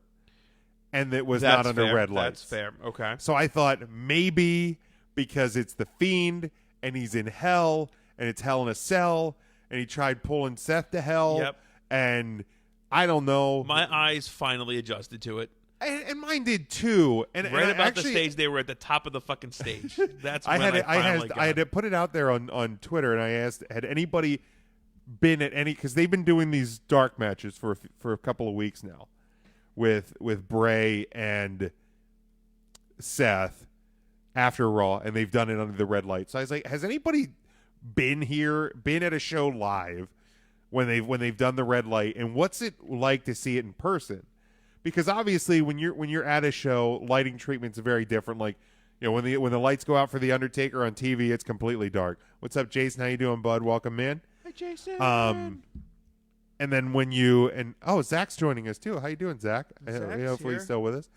And it was not under red lights. That's fair. Okay. So I thought maybe because it's the Fiend and he's in hell and it's Hell in a Cell and he tried pulling Seth to hell. Yep. And I don't know. My eyes finally adjusted to it. And mine did too. And Right and about actually, the stage, they were at the top of the fucking stage. That's I when had got I had to put it out there on Twitter, and I asked, had anybody been at any, because they've been doing these dark matches for a couple of weeks now with Bray and Seth after Raw, and they've done it under the red light. So I was like, has anybody been at a show live when they've done the red light, and what's it like to see it in person? Because obviously when you're at a show, lighting treatment's very different. Like, you know, when the lights go out for the Undertaker on TV, it's completely dark. What's up, Jason? How you doing, bud? Welcome in. Hi, Jason. And then Zach's joining us too. How you doing, Zach? Hopefully he's still with us.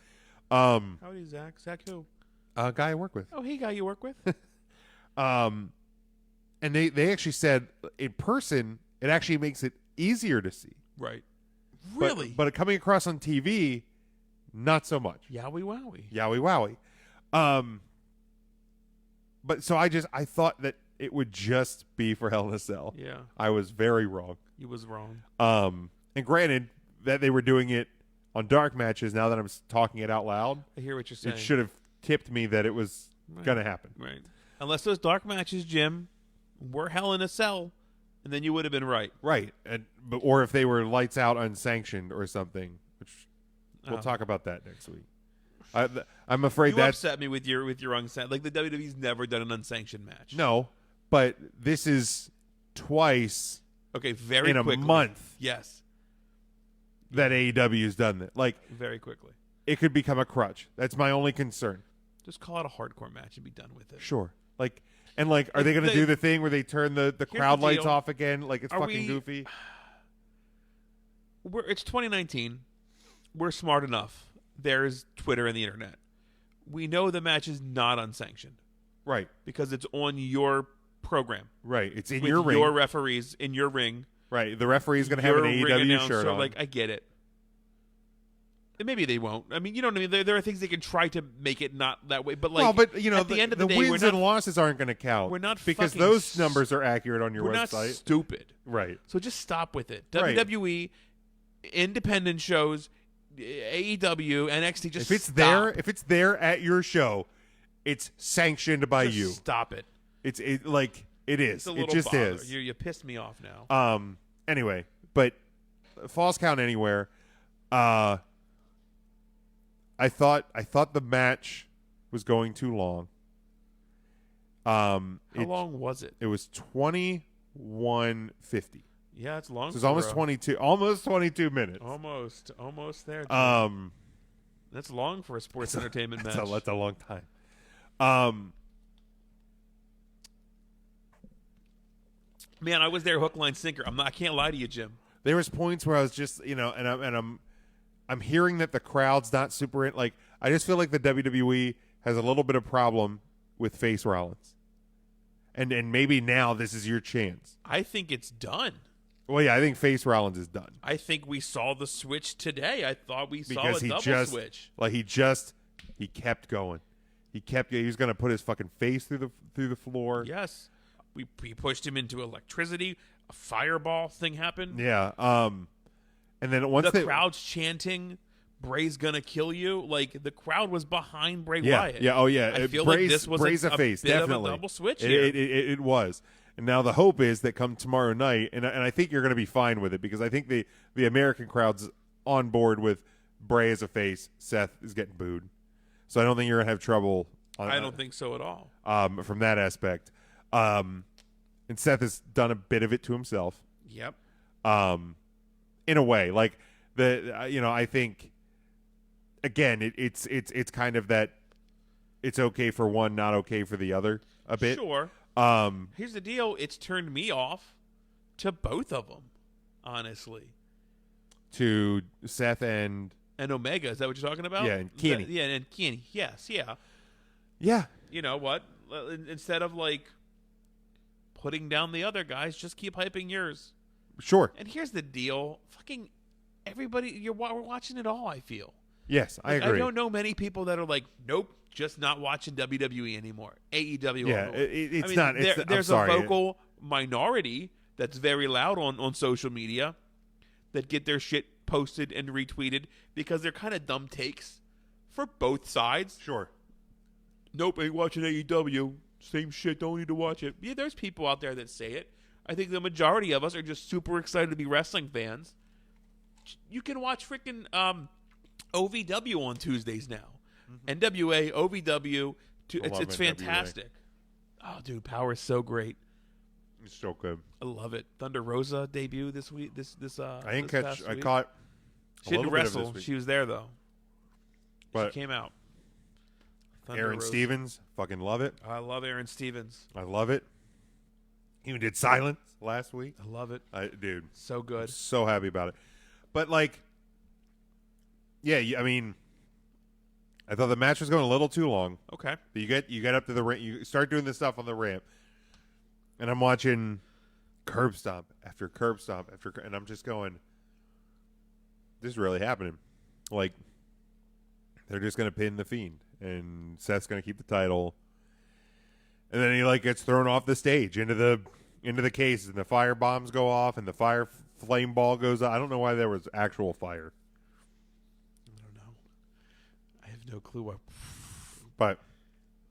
Howdy, Zach. Zach who? Guy I work with. Oh, hey, guy you work with? And they actually said in person it actually makes it easier to see. Right. Really? But coming across on TV, not so much. Yowie wowie. Yowie wowie. But so I thought that it would just be for Hell in a Cell. Yeah. I was very wrong. You was wrong. And granted that they were doing it on dark matches, now that I'm talking it out loud, I hear what you're saying. it should have tipped me that it was going to happen. Right. Unless those dark matches, Jim, were Hell in a Cell, and then you would have been right. Right. Or if they were lights out unsanctioned or something, which we'll talk about that next week. I'm afraid you upset me with your unsanctioned. Like, the WWE's never done an unsanctioned match. No, but this is twice. Okay, very in quickly. a month. Yes. That AEW's done that. Like, very quickly. It could become a crutch. That's my only concern. Just call it a hardcore match and be done with it. Sure. Are they going to do the thing where they turn the crowd lights off again? Like, it's fucking goofy. It's 2019. We're smart enough. There's Twitter and the internet. We know the match is not unsanctioned. Right. Because it's on your program. Right. It's in with your ring. Your referees in your ring. Right. The referee's going to have an AEW shirt on. Like, I get it. And maybe they won't. I mean, you know what I mean? There are things they can try to make it not that way. But, like, at the end of the day, wins and losses aren't going to count. We're not because fucking those numbers are accurate on your we're website. We're not stupid. Right. So just stop with it. Right. WWE, independent shows, AEW, NXT, just stop. If it's there at your show, it's sanctioned by you. Stop it. It is. It just bother. is. You pissed me off now. Anyway, but Falls Count Anywhere. I thought the match was going too long. How long was it? It was 21:50. Yeah, it's long. So it's almost 22 minutes. Almost there. Jim. That's long for a sports entertainment match. That's a long time. Man, I was there hook, line, sinker. I can't lie to you, Jim. There was points where I was just, I'm hearing that the crowd's not super in. Like, I just feel like the WWE has a little bit of problem with face Rollins, and maybe now this is your chance. I think it's done. Well, yeah, I think face Rollins is done. I think we saw the switch today. I thought we saw because a double switch. Like he kept going. He was going to put his fucking face through the floor. Yes, we pushed him into electricity. A fireball thing happened. Yeah. And then once the crowd's chanting, "Bray's gonna kill you!" Like, the crowd was behind Bray Wyatt. Yeah. Oh yeah. I feel Bray's, like this was Bray's a face, bit definitely. of a double switch here. It was. And now the hope is that come tomorrow night, and I think you're going to be fine with it, because I think the American crowd's on board with Bray as a face. Seth is getting booed, so I don't think you're going to have trouble. I don't think so at all. From that aspect, and Seth has done a bit of it to himself. Yep. In a way, like I think again, it's kind of that it's okay for one, not okay for the other a bit. Sure. Here's the deal. It's turned me off to both of them, honestly. To Seth and Omega. Is that what you're talking about? Yeah, and Kenny. And Kenny. Yes, yeah. Yeah. You know what? Instead of, like, putting down the other guys, just keep hyping yours. Sure. And here's the deal. Fucking everybody, we're watching it all, I feel. Yes, I agree. I don't know many people that are like, nope, just not watching WWE anymore. AEW. Yeah, it's not. There's a vocal minority that's very loud on social media that get their shit posted and retweeted because they're kind of dumb takes for both sides. Sure. Nope, ain't watching AEW. Same shit, don't need to watch it. Yeah, there's people out there that say it. I think the majority of us are just super excited to be wrestling fans. You can watch freaking OVW on Tuesdays now. NWA, OVW. It's fantastic. Oh, dude, Power is so great. It's so good. I love it. Thunder Rosa debut this week. I didn't catch. I week. caught. She didn't wrestle. She was there though. But she came out. Thunder Aaron Rosa. Stevens, fucking love it. I love Aaron Stevens. I love it. He even did Silence last week. I love it. Dude, So good. I'm so happy about it. But like, yeah, I mean, I thought the match was going a little too long. Okay. But you get up to the ramp, you start doing this stuff on the ramp, and I'm watching curb stomp after curb stomp and I'm just going, this is really happening. Like, they're just gonna pin the Fiend, and Seth's gonna keep the title, and then he like gets thrown off the stage into the case, and the fire bombs go off, and the fire flame ball goes out. I don't know why there was actual fire. I don't know. I have no clue what. But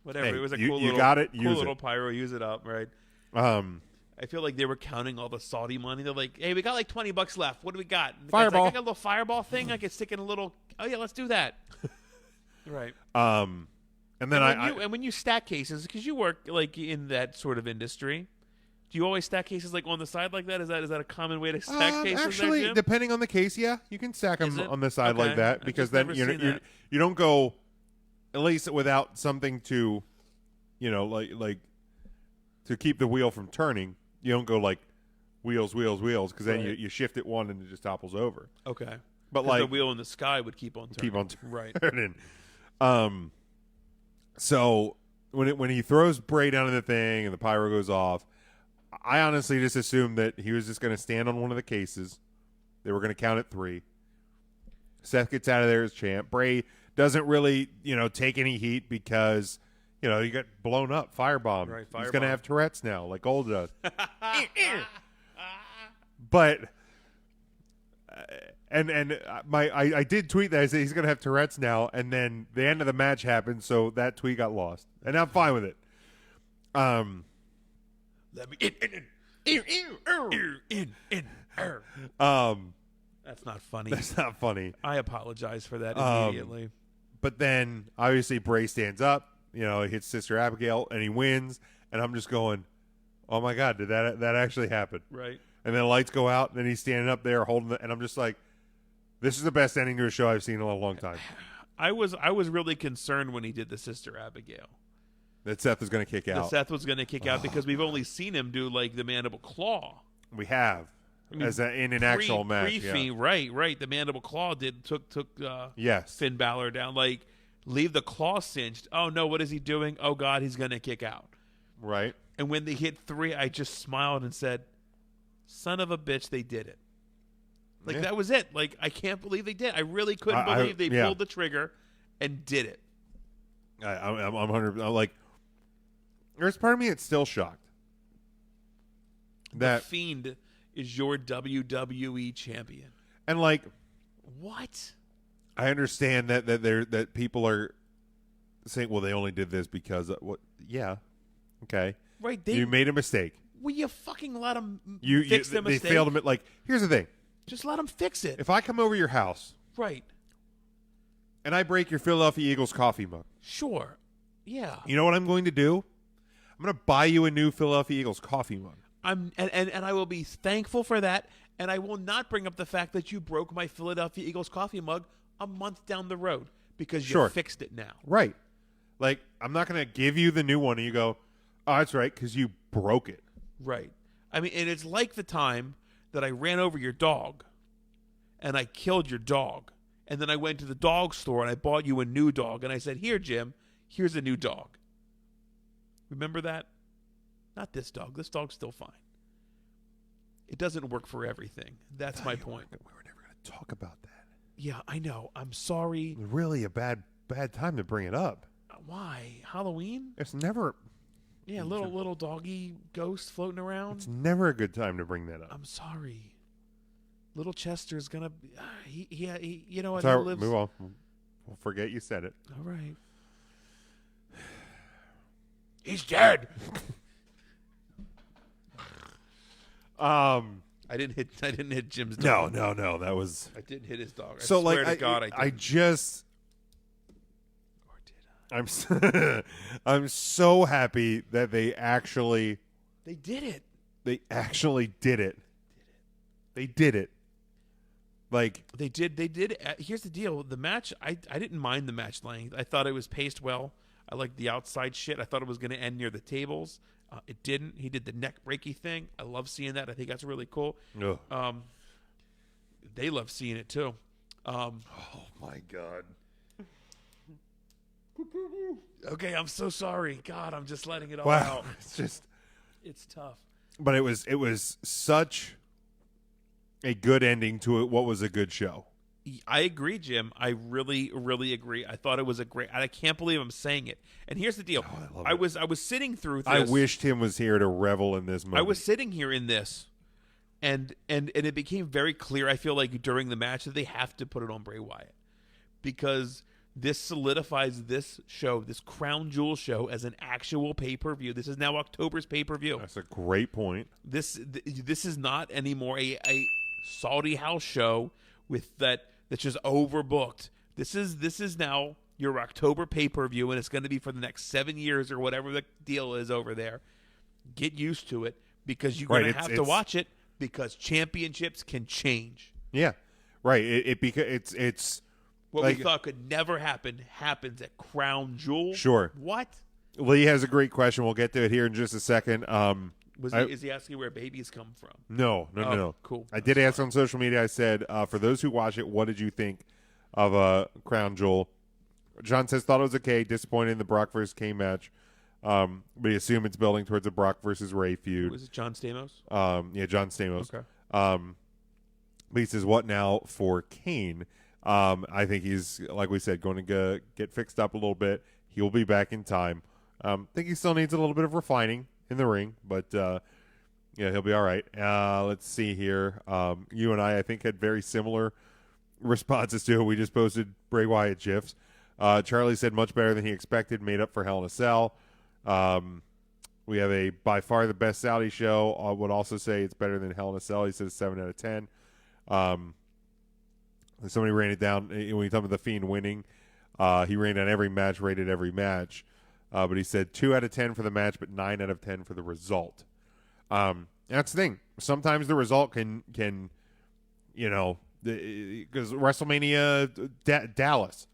whatever. hey, It was a you cool little, got it. cool Use little it. pyro. Use it up, right? I feel like they were counting all the Saudi money. They're like, "Hey, we got like $20 left. What do we got?" And the guy's Fireball. Like, I got a little fireball thing. I could stick in a little. Oh yeah, let's do that. Right. And then when you stack cases, because you work like in that sort of industry, do you always stack cases like on the side like that? Is that a common way to stack cases? actually, there, Jim? depending on the case, yeah, you can stack them on the side Okay. like that I've because just then never you seen that. you don't go, at least without something to, like to keep the wheel from turning. You don't go like wheels because then Right. you shift it one and it just topples over. Okay. But 'Cause like the wheel in the sky would keep on turning. Right. turning. So when he throws Bray down in the thing and the pyro goes off, I honestly just assumed that he was just going to stand on one of the cases. They were going to count at 3. Seth gets out of there as champ. Bray doesn't really, take any heat because, he got blown up, firebomb. Right, He's going to firebomb. have Tourette's now, like Gold does. But I did tweet that. I said he's going to have Tourette's now, and then the end of the match happened, so that tweet got lost, and I'm fine with it. Let me in. That's not funny. That's not funny. I apologize for that immediately. But then obviously Bray stands up. He hits Sister Abigail, and he wins. And I'm just going, oh my God, did that actually happen? Right. And then the lights go out, and then he's standing up there holding and I'm just like, this is the best ending to a show I've seen in a long time. I was really concerned when he did the Sister Abigail. That Seth was going to kick That out. Seth was going to kick out because we've only seen him do like the mandible claw. We have. In an actual match. Pre-Fiend, right. The mandible claw took Yes. Finn Balor down. Like, leave the claw cinched. Oh no, what is he doing? Oh God, he's going to kick out. Right. And when they hit 3, I just smiled and said, "Son of a bitch, they did it." Like, that was it. Like, I can't believe they did. I really couldn't believe they pulled the trigger and did it. I'm 100%. Like, there's part of me that's still shocked. The Fiend is your WWE champion. And like, what? I understand that people are saying, well, they only did this because what? Yeah, okay, Right? You made a mistake. Will you fucking let them You fix the they mistake? failed them. Like, here's the thing: Just let them fix it. if I come over your house Right. and I break your Philadelphia Eagles coffee mug, Sure. Yeah. you know what I'm going to do? I'm going to buy you a new Philadelphia Eagles coffee mug. And I will be thankful for that, and I will not bring up the fact that you broke my Philadelphia Eagles coffee mug a month down the road because you Sure. fixed it now. Right. Like, I'm not going to give you the new one and you go, oh, that's right, because you broke it. Right. I mean, and it's like the time that I ran over your dog and I killed your dog. And then I went to the dog store and I bought you a new dog. And I said, here, Jim, here's a new dog. Remember that? Not this dog. This dog's still fine. It doesn't work for everything. That's my point. We were never going to talk about that. Yeah, I know. I'm sorry. Really a bad time to bring it up. Why? Halloween? It's never Yeah, little doggy ghost floating around. It's never a good time to bring that up. I'm sorry. Little Chester's gonna. He you know what? Sorry, he lives. move on. We'll forget you said it. All right. He's dead. I didn't hit Jim's dog. No. That was. I didn't hit his dog. So I swear like to God, I I didn't. just. Or did I? I'm so happy that they actually They did it. did it. They did it. Like They did. Here's the deal. The match, I didn't mind the match length. I thought it was paced well. I liked the outside shit. I thought it was going to end near the tables. It didn't. He did the neck breaky thing. I love seeing that. I think that's really cool. ugh. They love seeing it too. Oh my God. Okay, I'm so sorry. God, I'm just letting it all Wow. out. It's just. It's tough. But it was such a good ending to it. What was a good show? I agree, Jim. I really, really agree. I thought it was a great. I can't believe I'm saying it. And here's the deal. I love I it. was sitting through this. I wish Tim was here to revel in this moment. I was sitting here in this, and it became very clear. I feel like during the match that they have to put it on Bray Wyatt because this solidifies this show, this Crown Jewel show, as an actual pay-per-view. This is now October's pay-per-view. That's a great point. This is not anymore a Saudi house show with that's just overbooked. This is now your October pay-per-view, and it's going to be for the next 7 years or whatever the deal is over there. Get used to it because you're going to have to watch it because championships can change. Yeah, right. It's What like, we thought could never happen happens at Crown Jewel. Sure. What? Lee has a great question. We'll get to it here in just a second. Is he asking where babies come from? No. Cool. I did ask on social media. I said, for those who watch it, what did you think of Crown Jewel? John says, thought it was okay. Disappointed in the Brock versus Kane match. But he assumed it's building towards a Brock versus Ray feud. Was it John Stamos? Yeah, John Stamos. Okay. But he says, what now for Kane? I think he's, like we said, going to get fixed up a little bit. He'll be back in time. I think he still needs a little bit of refining in the ring, but yeah, he'll be all right. Let's see here. You and I think, had very similar responses to it. We just posted Bray Wyatt GIFs. Charlie said much better than he expected, made up for Hell in a Cell. We have a by far the best Saudi show. I would also say it's better than Hell in a Cell. He said 7 out of 10. Somebody ran it down when you talk about the Fiend winning. He ran down every match, rated every match. But he said 2 out of 10 for the match, but 9 out of 10 for the result. That's the thing. Sometimes the result can because WrestleMania Dallas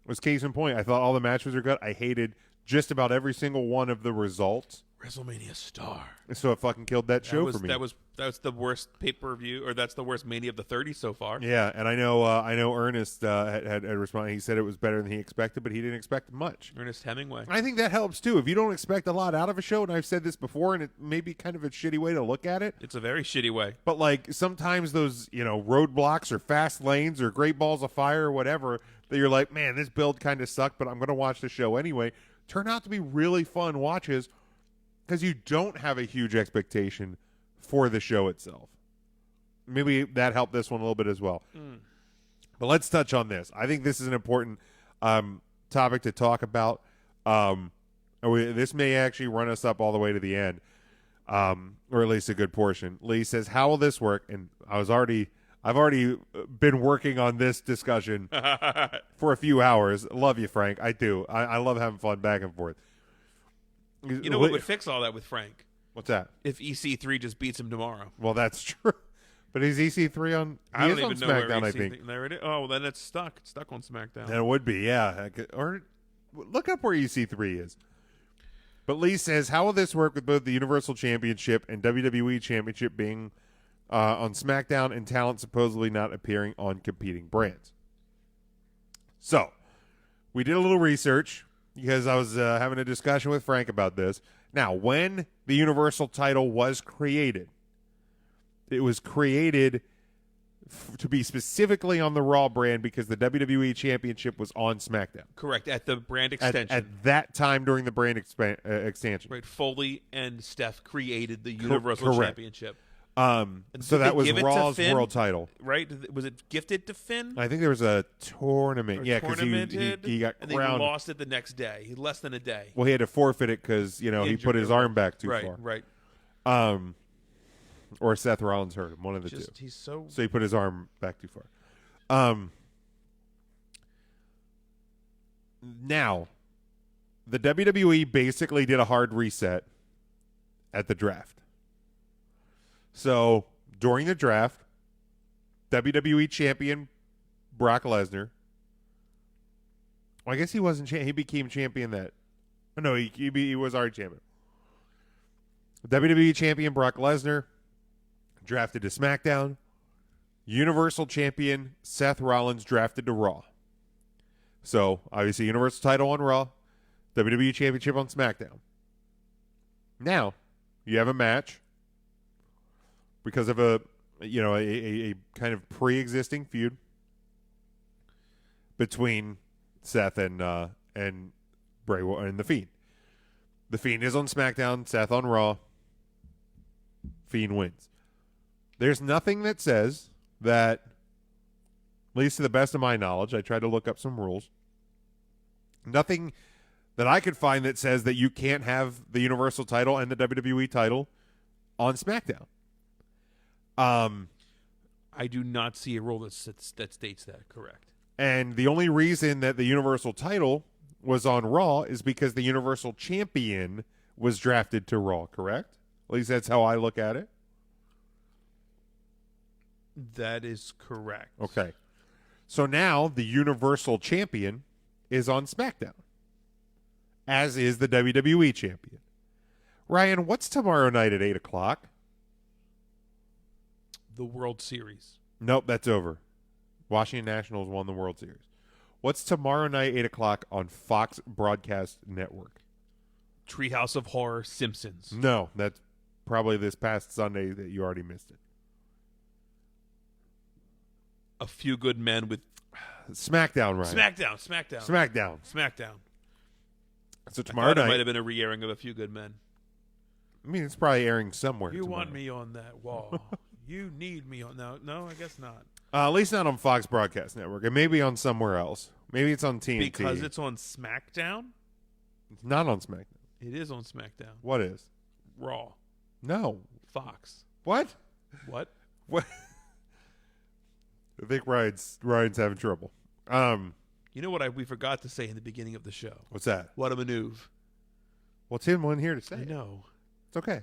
was case in point. I thought all the matches were good. I hated just about every single one of the results. WrestleMania star. So it fucking killed that show for me. That's the worst pay-per-view, or that's the worst Mania of the 30s so far. Yeah, and I know Ernest had responded. He said it was better than he expected, but he didn't expect much. Ernest Hemingway. I think that helps too. If you don't expect a lot out of a show, and I've said this before, and it may be kind of a shitty way to look at it. It's a very shitty way. But like sometimes those roadblocks or fast lanes or great balls of fire or whatever that you're like, man, this build kind of sucked, but I'm going to watch the show anyway, turn out to be really fun watches because you don't have a huge expectation for the show itself. Maybe that helped this one a little bit as well. But let's touch on this. I think this is an important topic to talk about. This may actually run us up all the way to the end, or at least a good portion. Lee says, how will this work? And I've already been working on this discussion for a few hours. Love you, Frank. I do. I love having fun back and forth. You know what would fix all that with Frank? What's that? If EC3 just beats him tomorrow. Well, that's true. But is EC3 on? I don't even on know SmackDown, where I think. There it is. Oh, well, then it's stuck. It's stuck on SmackDown. Then it would be, yeah. Or look up where EC3 is. But Lee says, how will this work with both the Universal Championship and WWE Championship being on SmackDown and talent supposedly not appearing on competing brands? So, we did a little research because I was having a discussion with Frank about this. Now, when the Universal title was created, it was created to be specifically on the Raw brand because the WWE Championship was on SmackDown. Correct, at the brand extension. At that time during the brand extension. Right, Foley and Steph created the Universal Correct. Championship. So that was give it to Raw's Finn? world title. Right? Was it gifted to Finn? I think there was a tournament. Or Yeah, because he got and then crowned. he lost it the next day. Less than a day. Well, he had to forfeit it because he Injured put his it, arm back too right, far. Right. Or Seth Rollins hurt him. One of the two. He's so he put his arm back too far. Now, the WWE basically did a hard reset at the draft. So during the draft, WWE champion Brock Lesnar. Well, I guess he wasn't. He became champion that. No, he was already champion. WWE champion Brock Lesnar drafted to SmackDown. Universal champion Seth Rollins drafted to Raw. So obviously, Universal title on Raw, WWE championship on SmackDown. Now you have a match because of a kind of pre-existing feud between Seth and Bray and the Fiend. The Fiend is on SmackDown, Seth on Raw. Fiend wins. There's nothing that says that, at least to the best of my knowledge, I tried to look up some rules. Nothing that I could find that says that you can't have the Universal title and the WWE title on SmackDown. I do not see a rule that states that. Correct. And the only reason that the Universal title was on Raw is because the Universal champion was drafted to Raw, correct? At least that's how I look at it. That is correct. Okay. So now the Universal champion is on SmackDown, as is the WWE champion. Ryan, what's tomorrow night at 8 o'clock? The World Series. Nope, that's over. Washington Nationals won the World Series. What's tomorrow night, 8 o'clock on Fox Broadcast Network? Treehouse of Horror, Simpsons. No, that's probably this past Sunday that you already missed it. A Few Good Men with SmackDown, Ryan. SmackDown. So tomorrow It night might have been a re-airing of A Few Good Men. I mean, it's probably airing somewhere. You tomorrow. want me on that wall. You need me on... No, I guess not. At least not on Fox Broadcast Network. It may be on somewhere else. Maybe it's on TNT. Because it's on SmackDown? It's not on SmackDown. It is on SmackDown. What is? Raw. No. Fox. What? What? What? I think Ryan's having trouble. You know what we forgot to say in the beginning of the show? What's that? What a maneuver. Well, Tim wasn't here to say I it. know. It's okay.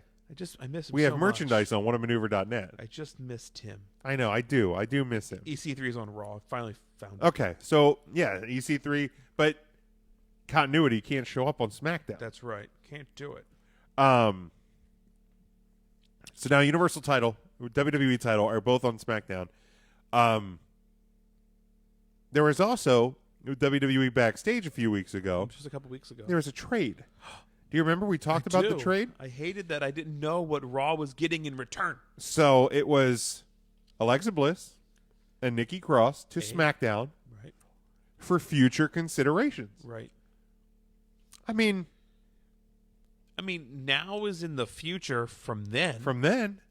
I miss him We have so merchandise much. on whatamaneuver.net. I just missed him. I know. I do miss him. EC3 is on Raw. Finally found it. Okay. So, yeah, EC3. But continuity can't show up on SmackDown. That's right. Can't do it. So now Universal title, WWE title are both on SmackDown. There was also WWE backstage a few weeks ago. Just a couple weeks ago. There was a trade. Do you remember we talked about the trade? I hated that I didn't know what Raw was getting in return. So it was Alexa Bliss and Nikki Cross to SmackDown Right. for future considerations. Right. I mean, now is in the future from then. from then.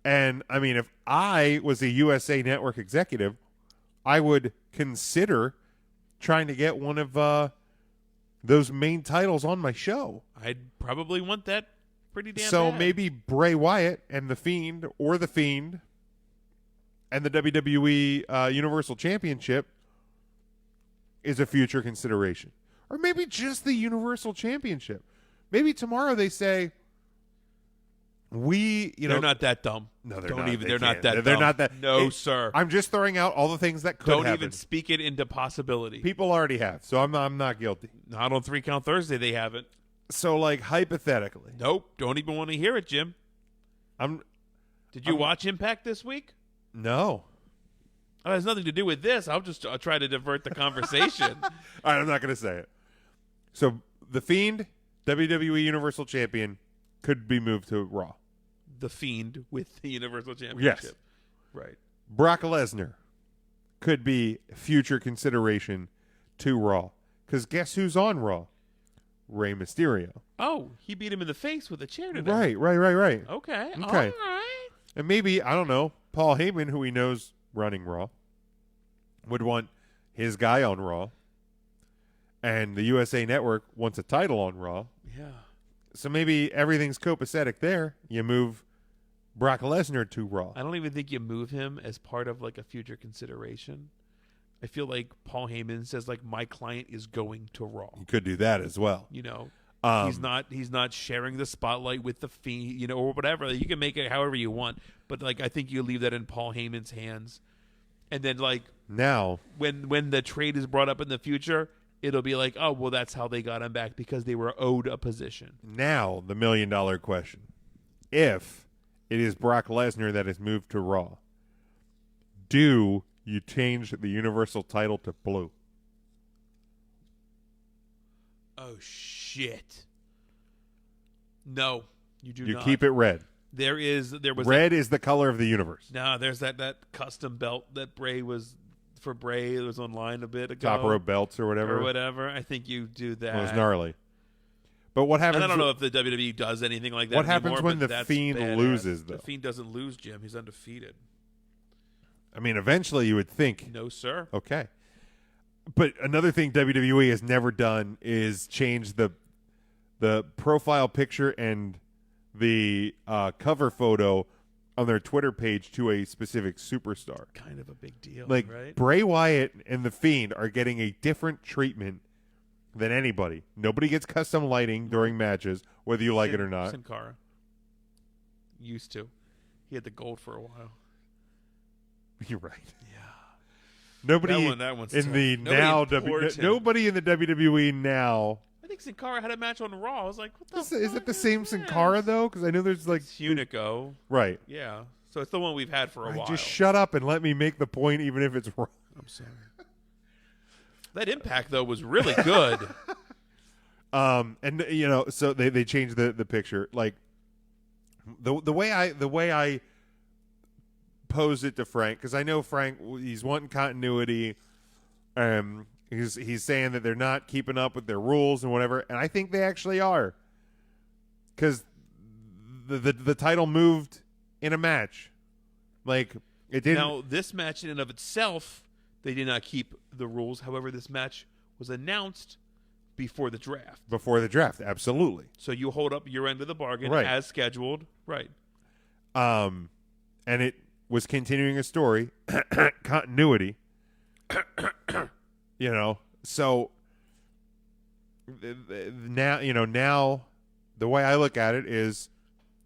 And, I mean, if I was a USA Network executive, I would consider trying to get one of those main titles on my show. I'd probably want that pretty damn So bad. maybe Bray Wyatt and The Fiend, or The Fiend, and the WWE Universal Championship is a future consideration. Or maybe just the Universal Championship. Maybe tomorrow they say, they're not that dumb. No, they're Don't not. even. They They're not can't. that. They're dumb. not that. No, sir. I'm just throwing out all the things that could Don't happen. even speak it into possibility. People already have, so I'm not guilty. Not on 3 Count Thursday. They haven't. So, like, hypothetically, Nope. Don't even want to hear it, Jim. Did you watch Impact this week? no. Oh, it has nothing to do with this. I'll try to divert the conversation. All right, I'm not going to say it. So, The Fiend, WWE Universal Champion, could be moved to Raw. The Fiend with the Universal Championship. Yes. Right. Brock Lesnar could be future consideration to Raw. Because guess who's on Raw? Rey Mysterio. Oh, he beat him in the face with a chair today. Right. Okay. Okay. All right. And maybe, I don't know, Paul Heyman, who he knows running Raw, would want his guy on Raw. And the USA Network wants a title on Raw. Yeah. So maybe everything's copacetic there. You move Brock Lesnar to Raw. I don't even think you move him as part of like a future consideration. I feel like Paul Heyman says like my client is going to Raw. You could do that as well. You know, he's not sharing the spotlight with the Fiend, you know, or whatever. You can make it however you want, but like I think you leave that in Paul Heyman's hands. And then like now when the trade is brought up in the future, it'll be like, oh well, that's how they got him back because they were owed a position. Now the $1 million question: if it is Brock Lesnar that is moved to Raw, do you change the Universal title to blue? Oh shit! No, you do You not. keep it red. There was red is the color of the universe. No, there's that custom belt that Bray was for Bray. It was online a bit ago. Top rope belts or whatever. I think you do that. It was gnarly. But what happens? And I don't know if the WWE does anything like that. What happens anymore, when but the that's Fiend badass. loses, though? The Fiend doesn't lose, Jim. He's undefeated. I mean, eventually you would think. No, sir. Okay. But another thing WWE has never done is change the profile picture and the cover photo on their Twitter page to a specific superstar. Kind of a big deal, like right? Bray Wyatt and the Fiend are getting a different treatment than anybody. Nobody gets custom lighting during matches, whether you like it or not. Sin Cara used to. He had the gold for a while. You're right. Yeah. Nobody That one's in tough. the nobody in the WWE now. I think Sin Cara had a match on Raw. I was like, what the Is fuck it the same Sin Cara though? Because I know there's like It's Hunico. right. Yeah. So it's the one we've had for a while. Just shut up and let me make the point, even if it's wrong. I'm sorry. That Impact though was really good. And you know, so they changed the picture. Like the way I pose it to Frank, because I know Frank, he's wanting continuity. He's saying that they're not keeping up with their rules and whatever, and I think they actually are, because the title moved in a match, like it didn't. Now this match in and of itself, they did not keep the rules. However, this match was announced before the draft. Before the draft, absolutely. So you hold up your end of the bargain Right. as scheduled, right? And it was continuing a story, continuity. You know, so now the way I look at it is,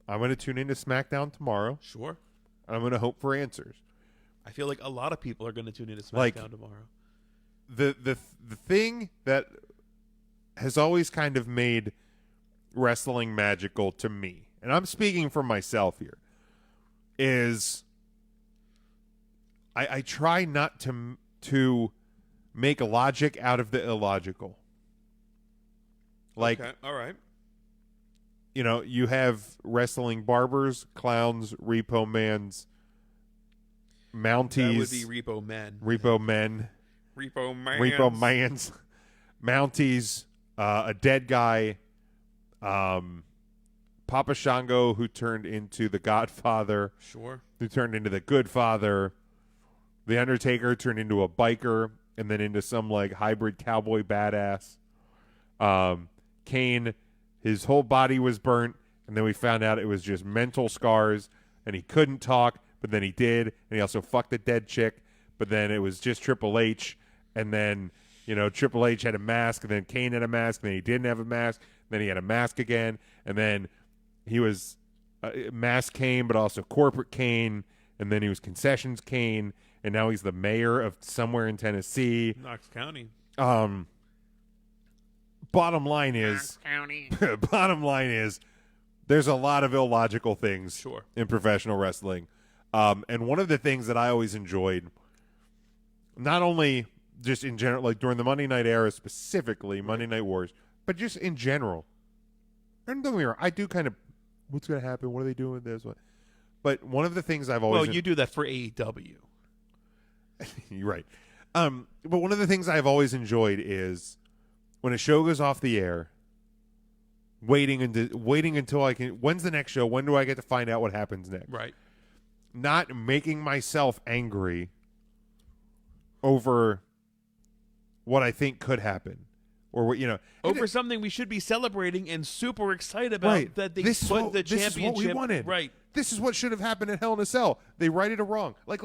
I'm going to tune into SmackDown tomorrow. Sure. And I'm going to hope for answers. I feel like a lot of people are going to tune into SmackDown Like, tomorrow. The thing that has always kind of made wrestling magical to me, and I'm speaking for myself here, is I try not to make logic out of the illogical. Like, Okay. All right. you know, you have wrestling barbers, clowns, repo mans, mounties. That would be Repo Men. Repo men. Repo Man. Repo mans. Mounties. A dead guy. Papa Shango, who turned into the Godfather. Sure. Who turned into the Good Father. The Undertaker turned into a biker and then into some like hybrid cowboy badass. Kane, his whole body was burnt, and then we found out it was just mental scars, and he couldn't talk, but then he did, and he also fucked a dead chick, but then it was just Triple H, and then, you know, Triple H had a mask, and then Kane had a mask, and then he didn't have a mask, and then he had a mask again, and then he was mask Kane, but also corporate Kane, and then he was concessions Kane, and now he's the mayor of somewhere in Tennessee. Knox County. Bottom line is, there's a lot of illogical things Sure. in professional wrestling. And one of the things that I always enjoyed, not only just in general, like during the Monday Night era specifically, Monday Night Wars, but just in general. And don't get me wrong, I do kind of, what's going to happen? What are they doing with this? What? But one of the things I've always... Well, you do that for AEW. You're right. But one of the things I've always enjoyed is when a show goes off the air, waiting until I can. When's the next show? When do I get to find out what happens next? Right. not making myself angry over what I think could happen, or what over something we should be celebrating and super excited about. Right. That they This is put what- the this is championship. what we wanted. Right. This is what should have happened at Hell in a Cell. They righted it wrong. Like,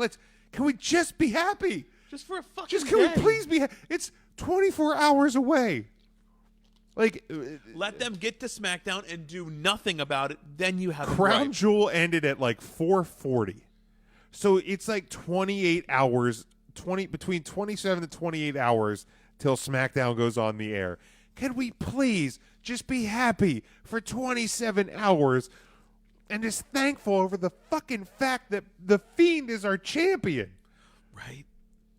can we just be happy? Just for a fucking Just can day. we please be? It's 24 hours away. Like, Let them get to SmackDown and do nothing about it. Then you have Crown it Jewel ended at like 4:40, so it's like 28 hours, between 27 and 28 hours till SmackDown goes on the air. Can we please just be happy for 27 hours and just thankful over the fucking fact that the Fiend is our champion? right.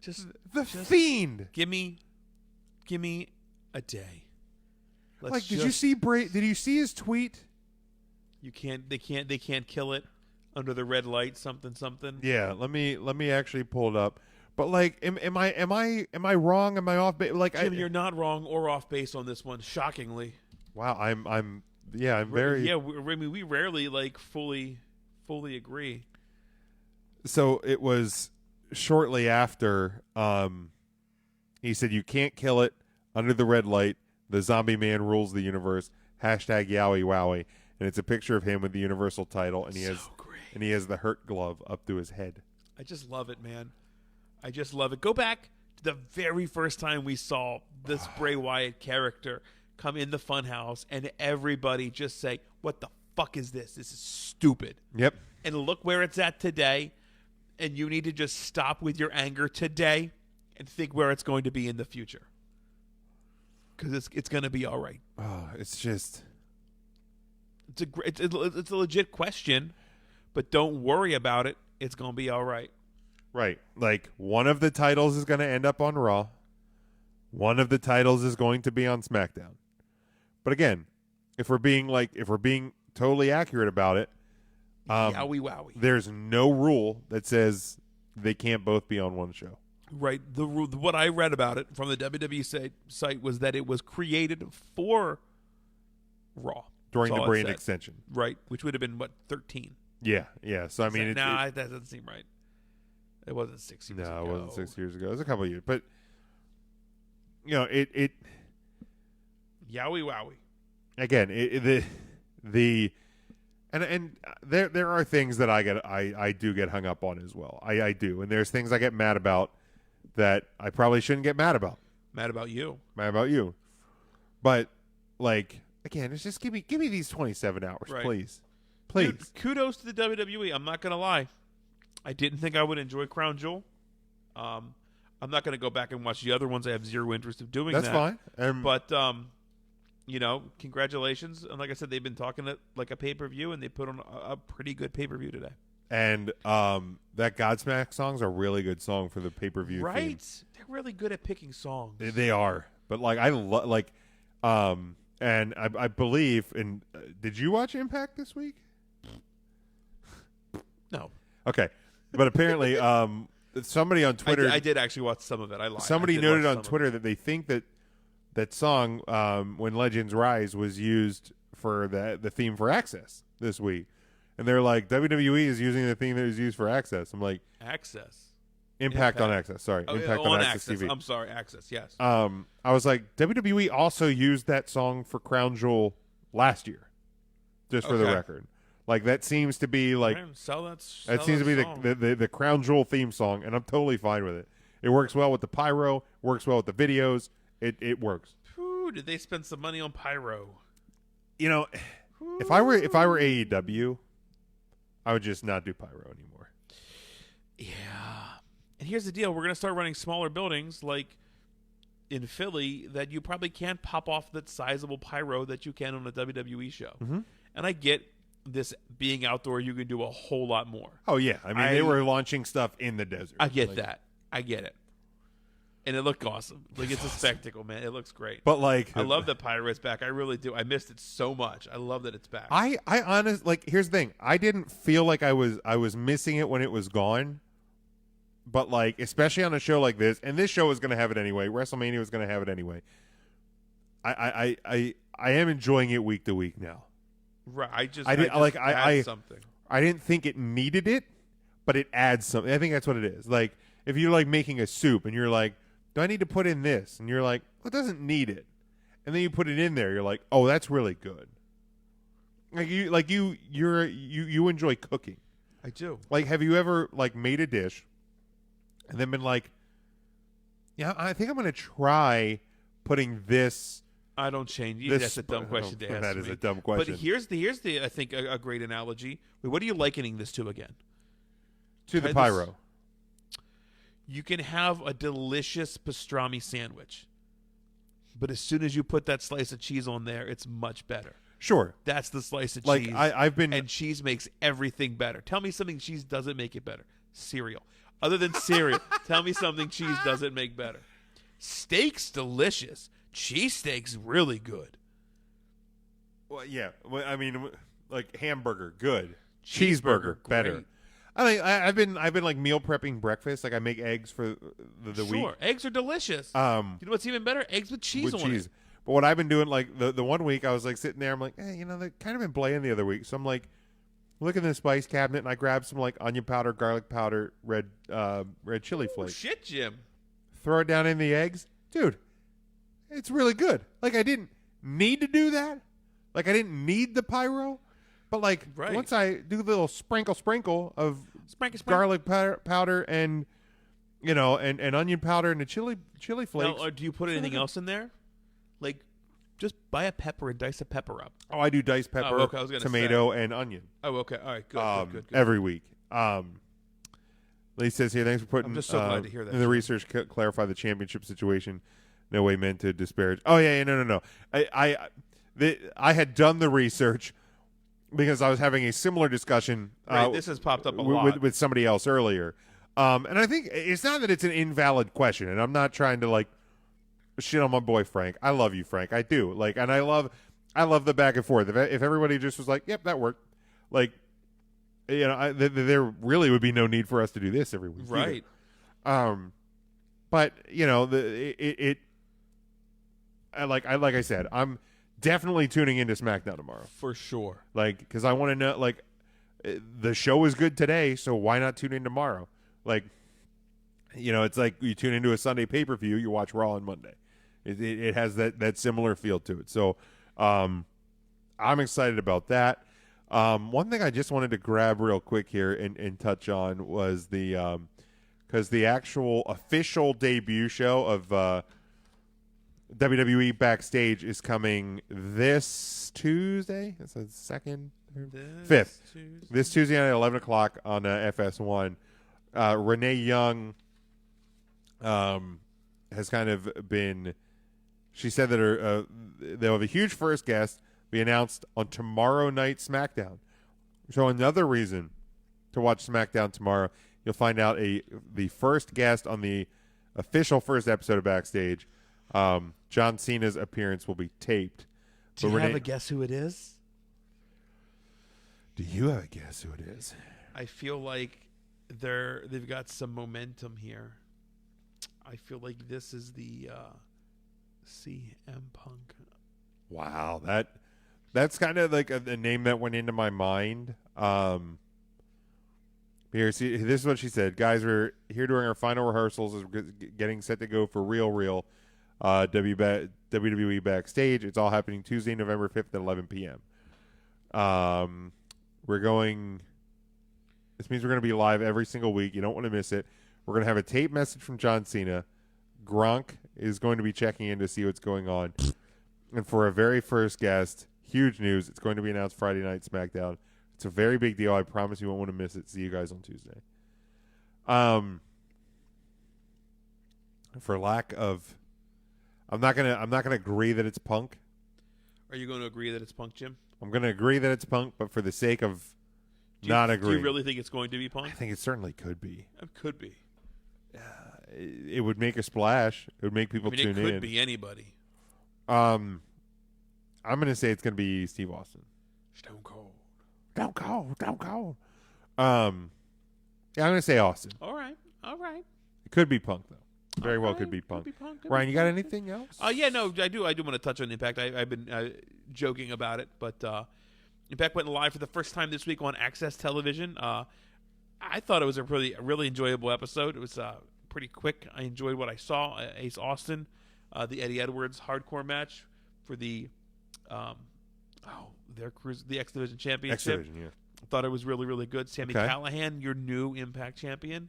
Just The Fiend. give me a day. Let's Like, did you see Did you see his tweet? You can't. They can't kill it under the red light. Something. Yeah, let me actually pull it up. But like, am I wrong? Am I off? Like, Jim, you're not wrong or off base on this one. Shockingly. wow, I'm very. Yeah, we rarely like fully agree. So it was shortly after. He said, "You can't kill it under the red light. The zombie man rules the universe. Hashtag Yowie Wowie." And it's a picture of him with the Universal title, and he has the hurt glove up to his head. I just love it, man. I just love it. Go back to the very first time we saw this Bray Wyatt character come in the funhouse, and everybody just say, "What the fuck is this? This is stupid." Yep. And look where it's at today. And you need to just stop with your anger today and think where it's going to be in the future. Because it's going to be all right. Oh, it's just. It's a legit question, but don't worry about it. It's going to be all right. Right. Like, one of the titles is going to end up on Raw. One of the titles is going to be on SmackDown. But again, if we're being totally accurate about it, Yowie wowie. there's no rule that says they can't both be on one show. Right. What I read about it from the WWE site was that it was created for Raw. During That's the all it brand said. extension. Right. Which would have been, 13? Yeah. So, I mean, that doesn't seem right. It wasn't 6 years ago. No, it wasn't 6 years ago. It was a couple of years. But, it Yowie wowie. again, and there are things that I do get hung up on as well. I do. And there's things I get mad about that I probably shouldn't get mad about. Mad about you. Mad about you. But, like, again, it's just give me these 27 hours, Right. please. Dude, kudos to the WWE. I'm not going to lie. I didn't think I would enjoy Crown Jewel. I'm not going to go back and watch the other ones. I have zero interest of doing That's that. fine. But, congratulations. And like I said, they've been talking it like a pay-per-view, and they put on a pretty good pay-per-view today. And that Godsmack song's a really good song for the pay-per-view Right? theme. They're really good at picking songs. They are. But, like, and I believe in did you watch Impact this week? No. Okay. But apparently somebody on Twitter I did actually watch some of it. I lied. somebody I did noted watch on some of Twitter that they think that song When Legends Rise was used for the theme for Access this week. And they're like, WWE is using the theme that was used for Access. I'm like, it. Access. Impact on Access. Sorry. Oh, Impact on Access TV. I'm sorry, Access, yes. I was like, WWE also used that song for Crown Jewel last year, just for the Okay. record. Like, that seems to be like Man, sell that seems to be the Crown Jewel theme song, and I'm totally fine with it. It works well with the pyro, works well with the videos. It works. Whew, did they spend some money on pyro? You know, if I were AEW, I would just not do pyro anymore. Yeah. And here's the deal. We're going to start running smaller buildings like in Philly that you probably can't pop off that sizable pyro that you can on a WWE show. Mm-hmm. And I get this being outdoor, you can do a whole lot more. Oh yeah, I mean they were launching stuff in the desert. I get that. I get it. And it looked awesome. Like, it's a spectacle, man. It looks great. But like, I love that pyro is back. I really do. I missed it so much. I love that it's back. I honestly, like, here's the thing. I didn't feel like I was missing it when it was gone. But like, especially on a show like this, and this show was going to have it anyway. WrestleMania was going to have it anyway. I am enjoying it week to week now. Right. I didn't like had I something. I didn't think it needed it, but it adds something. I think that's what it is. Like if you're like making a soup and you're like, do I need to put in this? And you're like, well, it doesn't need it. And then you put it in there. You're like, oh, that's really good. You enjoy cooking. I do. Like, have you ever like made a dish and then been like, yeah, I think I'm going to try putting this. I don't change. That's a dumb question to ask. That is me. a dumb question. But here's the I think a great analogy. Wait, what are you likening this to again? To the pyro. You can have a delicious pastrami sandwich, but as soon as you put that slice of cheese on there, it's much better. Sure. That's the slice of like cheese. And cheese makes everything better. Tell me something cheese doesn't make it better. Cereal. Other than cereal, tell me something cheese doesn't make better. Steak's delicious. Cheesesteak's really good. Well, yeah. Well, I mean, like hamburger, good. Cheeseburger, better. Great. I mean, I've been like meal prepping breakfast. Like I make eggs for the week. Sure, eggs are delicious. You know what's even better? Eggs with cheese on it. But what I've been doing, like the 1 week, I was like sitting there. I'm like, hey, they've kind of been bland the other week. So I'm like, looking in the spice cabinet, and I grabbed some like onion powder, garlic powder, red chili flakes. Shit, Jim. Throw it down in the eggs, dude. It's really good. Like I didn't need to do that. Like I didn't need the pyro. But like once I do the little sprinkle of garlic powder and and onion powder and the chili flakes. Now, do you put anything else in there? Like just buy a pepper and dice a pepper up. Oh, I do diced pepper, tomato, and onion. Oh, okay. All right. Good. Every week. Lee says here, thanks for putting. I'm just so glad to hear that. In the research, clarify the championship situation. No way meant to disparage. Oh yeah, no. I had done the research because I was having a similar discussion. Right, this has popped up a lot with somebody else earlier, and I think it's not that it's an invalid question, and I'm not trying to like shit on my boy Frank. I love you, Frank. I do. Like, and I love the back and forth. If everybody just was like, "Yep, that worked," like, there really would be no need for us to do this every week, right? Either. But like I said, I'm definitely tuning into SmackDown tomorrow for sure. Like, because I want to know, like, the show is good today, so why not tune in tomorrow? Like, it's like you tune into a Sunday pay-per-view, you watch Raw on Monday. It has that similar feel to it. So, I'm excited about that. One thing I just wanted to grab real quick here and touch on was because the actual official debut show of WWE Backstage is coming this Tuesday. It's the 5th. This Tuesday at 11 o'clock on FS1. Renee Young has kind of been. She said that they'll have a huge first guest be announced on tomorrow night SmackDown. So another reason to watch SmackDown tomorrow. You'll find out the first guest on the official first episode of Backstage. John Cena's appearance will be taped. Do you have a guess who it is? Do you have a guess who it is? I feel like they've got some momentum here. I feel like this is the CM Punk. Wow, that's kind of like a name that went into my mind. Here, see, this is what she said. Guys, we're here during our final rehearsals as we're getting set to go for real WWE Backstage. It's all happening Tuesday, November 5th at 11 p.m. This means we're going to be live every single week. You don't want to miss it. We're going to have a tape message from John Cena. Gronk is going to be checking in to see what's going on. And for our very first guest, huge news. It's going to be announced Friday night SmackDown. It's a very big deal. I promise you won't want to miss it. See you guys on Tuesday. For lack of, I'm not gonna agree that it's Punk. Are you going to agree that it's Punk, Jim? I'm going to agree that it's Punk, but for the sake of not agreeing. Do you really think it's going to be Punk? I think it certainly could be. It could be. It would make a splash. It would make people tune in. It could be anybody. I'm going to say it's going to be Steve Austin. Stone Cold. Yeah, I'm going to say Austin. All right. It could be Punk, though. Very well could be Punk. Ryan, you got anything else? Yeah, no, I do want to touch on Impact. I've been joking about it, but Impact went live for the first time this week on Access Television. I thought it was a really enjoyable episode. It was pretty quick. I enjoyed what I saw. Ace Austin, the Eddie Edwards hardcore match for the the X Division Championship. X Division, yeah. I thought it was really good. Sammy Okay. Callahan, your new Impact champion.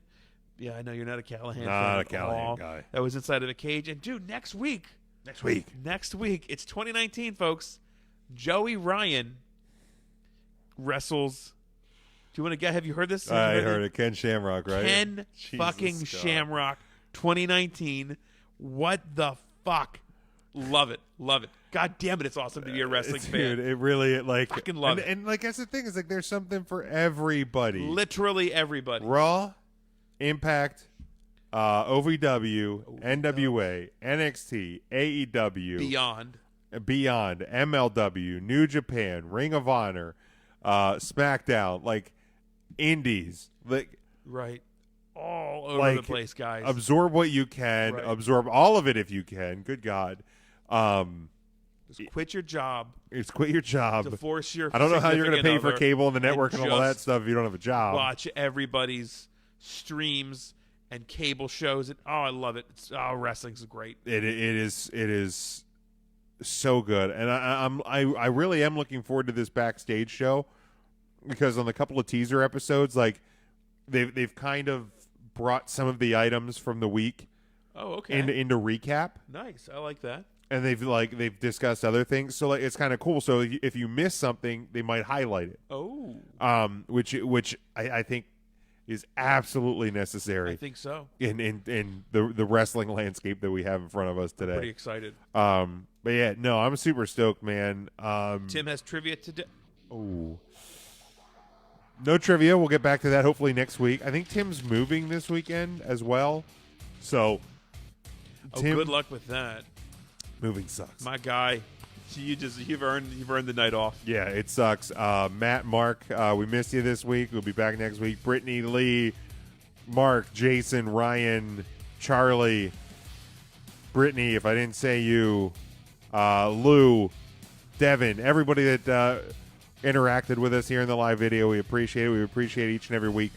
Yeah, I know you're not a Callahan fan. Not a at Callahan all. guy. That was inside of a cage. And dude, next week, it's 2019, folks. Joey Ryan wrestles. Do you want to get? Have you heard this? I heard it. Ken Shamrock, right? Ken Jesus fucking God. Shamrock, 2019. What the fuck? Love it. God damn it, it's awesome to be a wrestling fan. Dude, it really Fucking love it. And like that's the thing is like there's something for everybody. Literally everybody. Raw, Impact, OVW, NWA, NXT, AEW, Beyond, MLW, New Japan, Ring of Honor, SmackDown, like Indies, like Right. All over the place, guys. Absorb what you can, Right. absorb all of it if you can. Good God. Just quit your job. It's quit your job. Divorce your I don't know how you're going to pay significant for other, cable and the network and all of that just stuff if you don't have a job. Watch everybody's streams and cable shows. And I love it. Wrestling's great. It is so good, and I really am looking forward to this backstage show because on the couple of teaser episodes, like they've kind of brought some of the items from the week into recap. Nice. I like that. And they've discussed other things, so like it's kind of cool. So if you miss something, they might highlight it. Oh, which I think is absolutely necessary. I think so. In the wrestling landscape that we have in front of us today. I'm pretty excited. But yeah, no, I'm super stoked, man. Tim has trivia today. Oh, no trivia. We'll get back to that hopefully next week. I think Tim's moving this weekend as well, so Tim, good luck with that. Moving sucks. My guy, you've earned the night off. Yeah, it sucks. Matt, Mark, we missed you this week. We'll be back next week. Brittany, Lee, Mark, Jason, Ryan, Charlie, Brittany, if I didn't say you, Lou, Devin, everybody that interacted with us here in the live video. We appreciate it. We appreciate each and every week.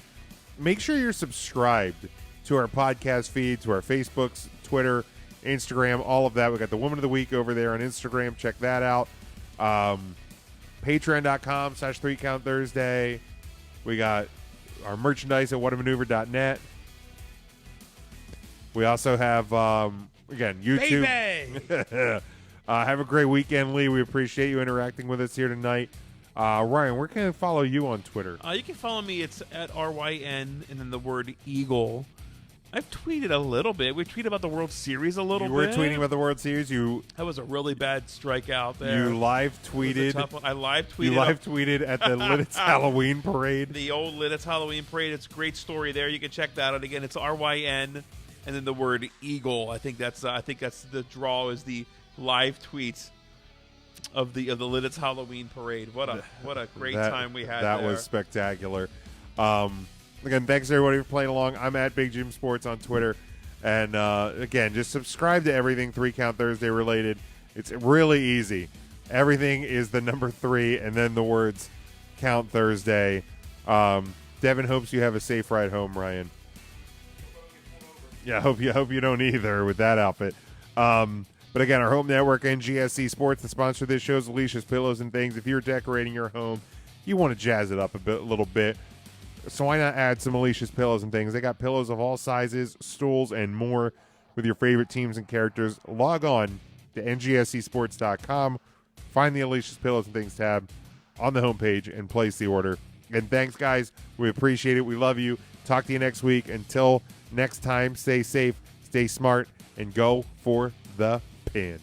Make sure you're subscribed to our podcast feed, to our Facebooks, Twitter, Instagram, all of that. We got the Woman of the Week over there on Instagram. Check that out. Patreon.com/3Count Thursday. We got our merchandise at whatamaneuver.net. We also have, again, YouTube. Baby! Have a great weekend, Lee. We appreciate you interacting with us here tonight. Ryan, where can I follow you on Twitter? You can follow me. It's at RYN and then the word Eagle. I've tweeted a little bit. We tweeted about the World Series a little bit. You were tweeting about the World Series. That was a really bad strikeout there. You live tweeted. I live tweeted. You live tweeted at the Lidditz Halloween Parade. The old Lidditz Halloween Parade. It's a great story there. You can check that out. Again, it's RYN and then the word Eagle. I think that's the draw is the live tweets of the Lidditz Halloween Parade. What a great time we had. That there. was spectacular. Again, thanks everybody for playing along. I'm at Big Jim Sports on Twitter. And again, just subscribe to everything 3 Count Thursday related. It's really easy. Everything is the number 3 and then the words Count Thursday. Devin hopes you have a safe ride home, Ryan. Yeah, I hope you don't either with that outfit. But again, our home network, NGSC Sports, the sponsor of this show is Alicia's Pillows and Things. If you're decorating your home, you want to jazz it up a little bit. So why not add some Alicia's Pillows and Things? They got pillows of all sizes, stools, and more with your favorite teams and characters. Log on to ngscsports.com, find the Alicia's Pillows and Things tab on the homepage, and place the order. And thanks, guys. We appreciate it. We love you. Talk to you next week. Until next time, stay safe, stay smart, and go for the pin.